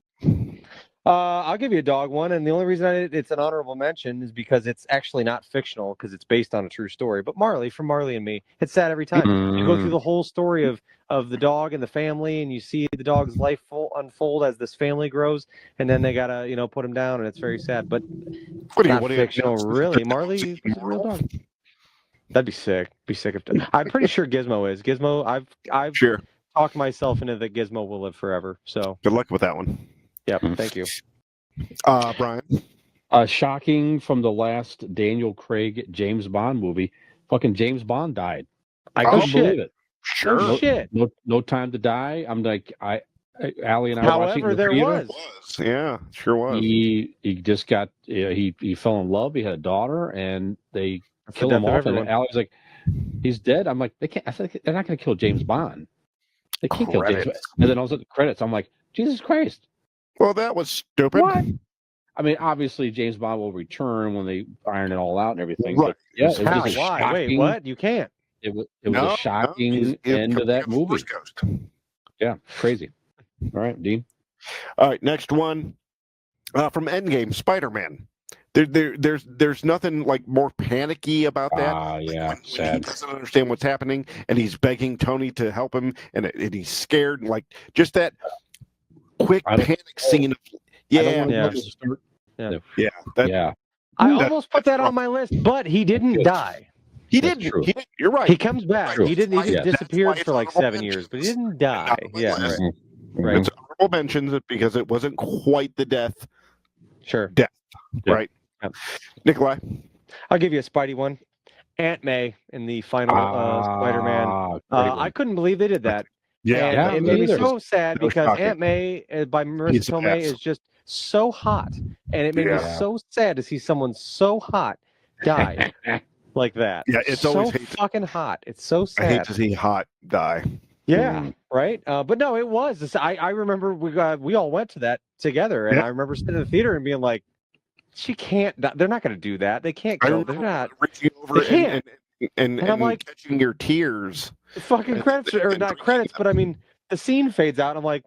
I'll give you a dog one, and the only reason it's an honorable mention is because it's actually not fictional because it's based on a true story. But Marley, from Marley and Me, it's sad every time. You go through the whole story of the dog and the family, and you see the dog's life unfold as this family grows, and then they gotta put him down, and it's very sad. But not fictional, really. Marley is a real dog. That'd be sick. I'm pretty sure Gizmo is. Gizmo, I've talked myself into that Gizmo will live forever. So good luck with that one. Yep, thank you. Brian? Shocking from the last Daniel Craig James Bond movie. Fucking James Bond died. I couldn't believe it. Sure. No Time to Die. I'm like, Allie and I were watching the there theater. was. Yeah, sure was. He just got, he fell in love. He had a daughter, and they killed him off. And Allie's like, he's dead. I'm like, they're not going to kill James Bond. They can't kill James Bond. And then I was at the credits. I'm like, Jesus Christ. Well, that was stupid. What? I mean, obviously, James Bond will return when they iron it all out and everything. Right. But yeah, it was why? shocking, Wait, what? You can't. It was a shocking end to that movie. Yeah, crazy. All right, Dean. All right, next one from Endgame, Spider-Man. there's nothing like more panicky about that. Yeah, when he sad. doesn't understand what's happening, and he's begging Tony to help him, and he's scared, and like just that quick panic scene. Yeah. I almost put that on my list, but he didn't die. He didn't. You're right. He comes back. True. He didn't. He Yeah. disappeared for like 7 years, but he didn't die. Yeah, right. It's honorable mentions because it wasn't quite the death. Sure. Death. Right. Yep. Nikolai. I'll give you a Spidey one. Aunt May in the final Spider-Man. I couldn't believe they did that. Yeah. And it made me so sad That was because shocking. Aunt May by Marissa Tomei is just so hot, and it made me so sad to see someone so hot die like that. Yeah, it's so always fucking hot. It's so sad. I hate to see hot die. Yeah, right. But no, it was. I remember we all went to that together, and I remember sitting in the theater and being like, "She can't. They're not going to do that. They can't kill. They're not reaching over they can't." and I'm like, catching your tears. The fucking credits or not credits, but I mean, the scene fades out. I'm like,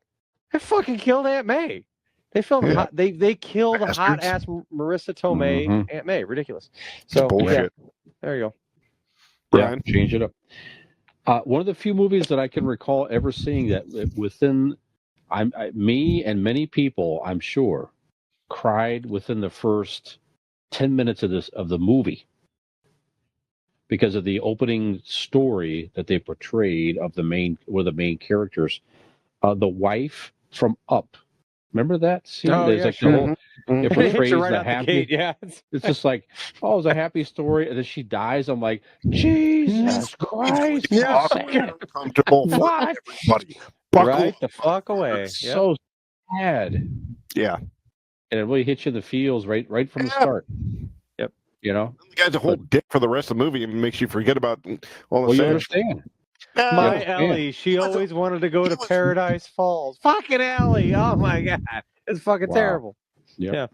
they fucking killed Aunt May. They filmed hot. They killed hot ass Marissa Tomei Aunt May. Ridiculous. So bullshit. There you go. Brian, change it up. One of the few movies that I can recall ever seeing that within, me and many people, I'm sure, cried within the first 10 minutes of the movie because of the opening story that they portrayed of the main characters, the wife from Up. Remember that scene? Oh, There's yeah, like sure. the whole, it portrays right the out happy. the gate, yeah. It's just like, oh, it's a happy story, and then she dies. I'm like, Jesus Christ! Yeah, uncomfortable for What? everybody. Buckle right the fuck away. It's so sad. Yeah, and it really hits you in the feels right from the start. Yep. You know, the guy's a whole dick for the rest of the movie and makes you forget about all the well, you sad understand. My Ellie, she always wanted to go to Paradise Falls. Fucking Ellie! Oh my god, it's fucking terrible. Yeah.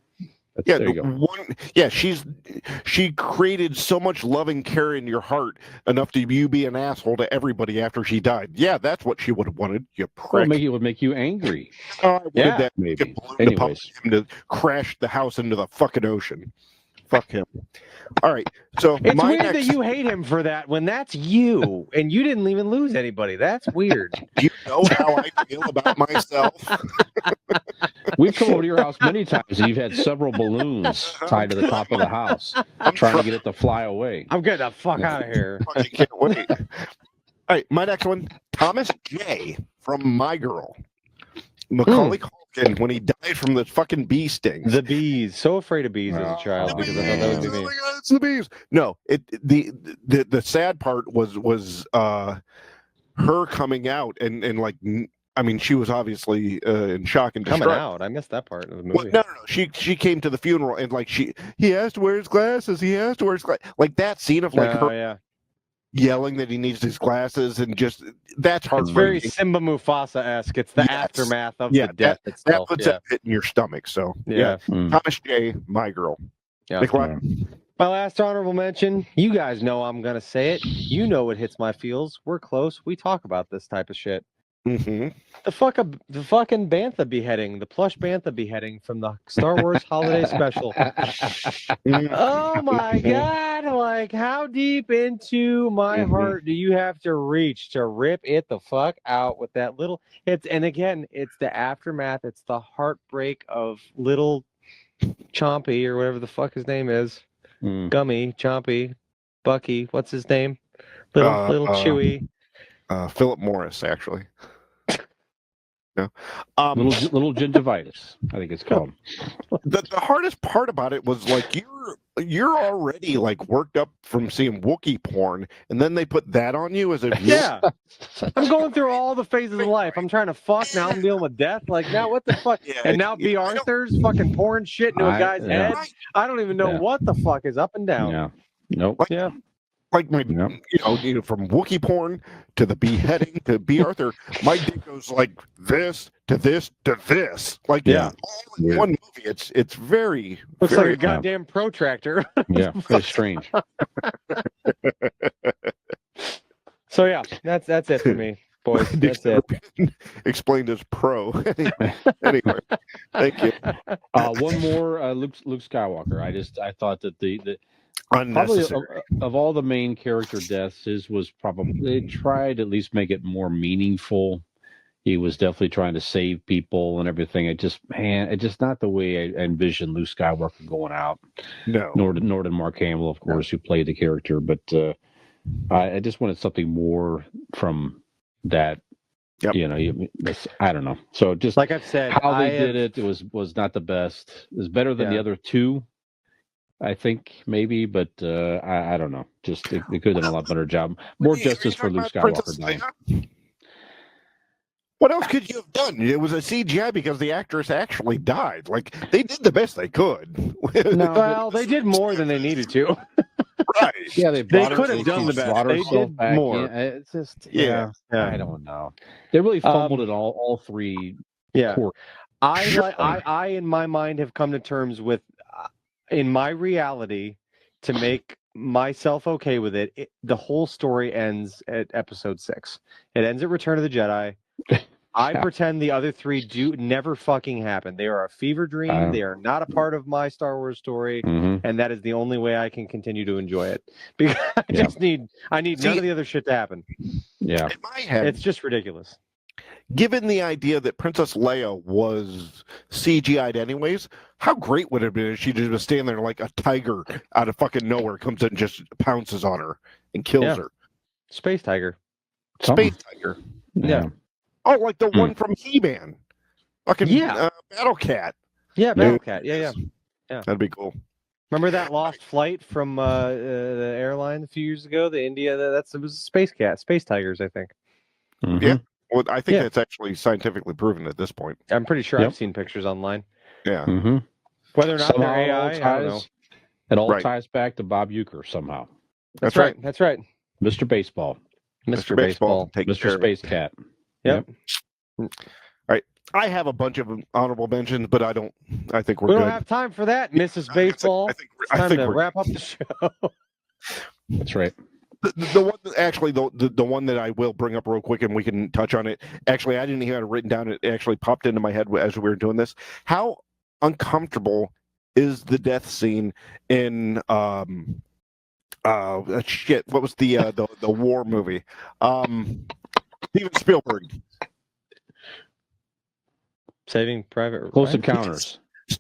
Yeah, there you go. She created so much loving care in your heart enough to you be an asshole to everybody after she died. Yeah, that's what she would have wanted. You prick. Well, it would make you angry. I wanted that maybe. Anyways, him to crash the house into the fucking ocean. Fuck him. All right, so It's weird that you hate him for that when that's you and you didn't even lose anybody. That's weird. Do you know how I feel about myself? We've come over to your house many times, and you've had several balloons tied to the top of the house, trying to get it to fly away. I'm getting the fuck out of here. Fucking can't wait. All right, my next one, Thomas J. from My Girl. Macaulay Culkin when he died from the fucking bee stings. The bees. So afraid of bees as a child because I thought that would be me. Oh my God, it's the bees. No, the sad part was her coming out and like, I mean, she was obviously in shock and distress. Coming out. I missed that part of the movie. Well, no. She came to the funeral and like he has to wear his glasses. He has to wear his glasses. Like that scene of like her yelling that he needs his glasses and just that's It's very heartbreaking. Simba Mufasa-esque. It's the aftermath of the death that itself. puts that pit in your stomach. So Thomas J. My Girl. Yeah. Nikolai? My last honorable mention. You guys know I'm gonna say it. You know it hits my feels. We're close. We talk about this type of shit. Mm-hmm. The fucking Bantha beheading, the plush Bantha beheading from the Star Wars Holiday Special. Oh my God! Like, how deep into my heart do you have to reach to rip it the fuck out with that little? And again, it's the aftermath. It's the heartbreak of little Chompy or whatever the fuck his name is. Gummy, Chompy, Bucky. What's his name? Little Chewy. Philip Morris, actually. No. Little gingivitis, I think it's called. The hardest part about it was like you're already like worked up from seeing Wookiee porn, and then they put that on you as a I'm going through all the phases of life. I'm trying to fuck now. I'm dealing with death. Like now, what the fuck? And now B. Arthur's fucking pouring shit into a guy's head. I don't even know what the fuck is up and down. Yeah. Nope. Like my, you know, from Wookiee porn to the beheading to B. Arthur, my dick goes like this to this to this. Like all in one movie. It's very looks very, like a goddamn protractor. Yeah, it's strange. So yeah, that's it for me. boys. That's it. Explained as pro. Anyway, thank you. One more, Luke Skywalker. I thought that the probably Unnecessary. of all the main character deaths, his was probably, they tried to at least make it more meaningful. He was definitely trying to save people and everything. It's just not the way I envisioned Luke Skywalker going out. No. Nor did Mark Hamill, of course, who played the character. But I just wanted something more from that. Yep. I don't know. So just Like I've said, how they did it was not the best. It was better than the other two, I think, maybe, but I don't know. Just they could have done a lot better job. More justice for Luke Skywalker dying. What else could you have done? It was a CGI because the actress actually died. Like, they did the best they could. Well, they did more than they needed to. Right. Yeah, they could have done the best. They did more. Yeah, it's just Yeah. I don't know. They really fumbled it all three. Yeah. Court. I in my mind have come to terms with, in my reality, to make myself okay with it, the whole story ends at episode 6. It ends at Return of the Jedi. I pretend the other 3 do never fucking happen. They are a fever dream. They are not a part of my Star Wars story, and that is the only way I can continue to enjoy it. Because I need none of the other shit to happen. Yeah, in my head, it's just ridiculous. Given the idea that Princess Leia was CGI'd anyways, how great would it have been if she just was standing there like a tiger out of fucking nowhere, comes in and just pounces on her and kills her? Space tiger. Space tiger. Yeah. Oh, like the one from He-Man. Fucking Battle Cat. Yeah, Battle Cat. Yeah. That'd be cool. Remember that lost flight from the airline a few years ago? The India. It was a space cat, space tigers, I think. Mm-hmm. Yeah. Well, I think that's actually scientifically proven at this point. I'm pretty sure I've seen pictures online. Yeah. Mm-hmm. Whether or not they're AI, I don't know. It all ties back to Bob Uecker somehow. That's right. That's right. Mr. Baseball. Mr. Baseball. Mr. Space Cat. Yep. All right. I have a bunch of honorable mentions, but I think we're we good. We don't have time for that, Mrs. Baseball. It's time to wrap up the show. That's right. The one, actually, the one that I will bring up real quick, and we can touch on it. Actually, I didn't hear it written down. It actually popped into my head as we were doing this. How uncomfortable is the death scene in shit? What was the war movie? Steven Spielberg. Saving Private Ryan. Close Encounters.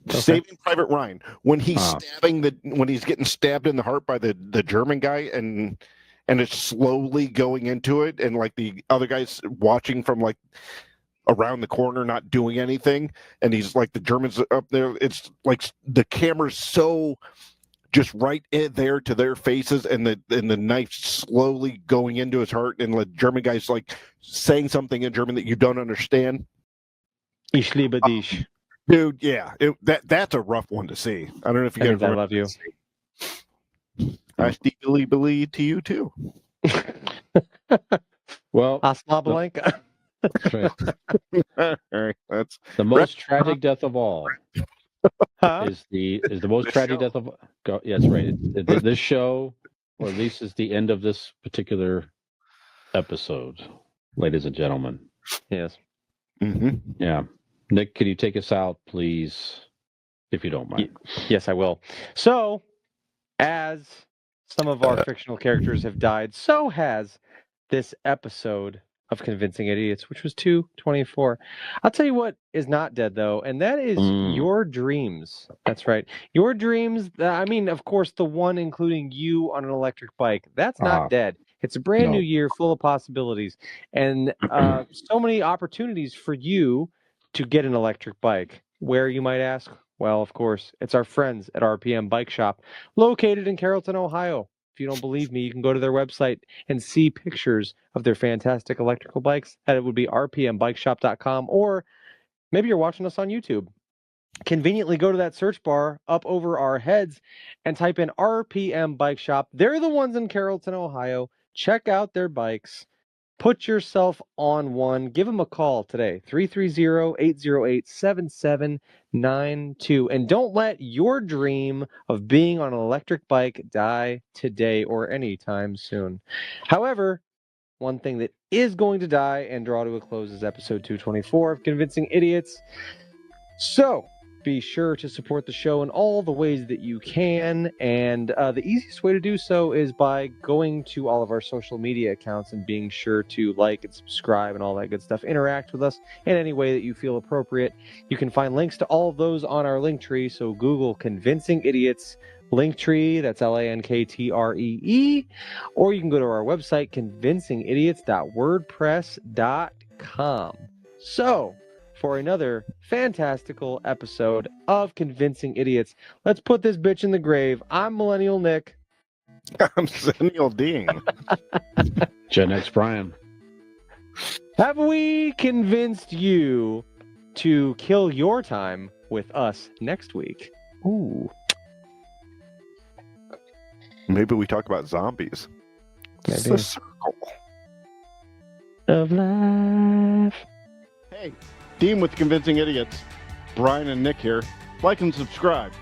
Saving Private Ryan. When he's when he's getting stabbed in the heart by the German guy, and it's slowly going into it, and like the other guy's watching from like around the corner, not doing anything, and he's like, the Germans up there. It's like the camera's so just right in there to their faces, and the knife slowly going into his heart, and the German guy's like saying something in German that you don't understand. Ich liebe dich. Dude, yeah, that's a rough one to see. I don't know if you guys. I love you. I deeply believe to you too. Well, Hasta Blanca. All right, that's the most tragic death of all. Is the most tragic death of all. Yeah, that's right. This show, or at least is the end of this particular episode, ladies and gentlemen. Yes. Mm-hmm. Yeah. Nick, can you take us out, please, if you don't mind? Yes, I will. So, as some of our fictional characters have died, so has this episode of Convincing Idiots, which was 224. I'll tell you what is not dead, though, and that is your dreams. That's right. Your dreams. I mean, of course, the one including you on an electric bike. That's not dead. It's a brand new year full of possibilities and so many opportunities for you to get an electric bike. Where, you might ask? Well, of course, it's our friends at RPM Bike Shop, located in Carrollton, Ohio. If you don't believe me, you can go to their website and see pictures of their fantastic electrical bikes. That would be rpmbikeshop.com, or maybe you're watching us on YouTube. Conveniently go to that search bar up over our heads and type in RPM Bike Shop. They're the ones in Carrollton, Ohio. Check out their bikes. Put yourself on one. Give them a call today, 330-808-7792. And don't let your dream of being on an electric bike die today or anytime soon. However, one thing that is going to die and draw to a close as episode 224 of Convincing Idiots. So be sure to support the show in all the ways that you can, and the easiest way to do so is by going to all of our social media accounts and being sure to like and subscribe and all that good stuff. Interact with us in any way that you feel appropriate. You can find links to all of those on our link tree, so Google Convincing Idiots Linktree, that's Lankree, or you can go to our website, convincingidiots.wordpress.com. So, for another fantastical episode of Convincing Idiots, let's put this bitch in the grave. I'm Millennial Nick. I'm Centennial Dean. Gen X Brian. Have we convinced you to kill your time with us next week? Ooh. Maybe we talk about zombies. It's Maybe. the circle. Of life. Hey, Dean with Convincing Idiots. Brian and Nick here. Like and subscribe.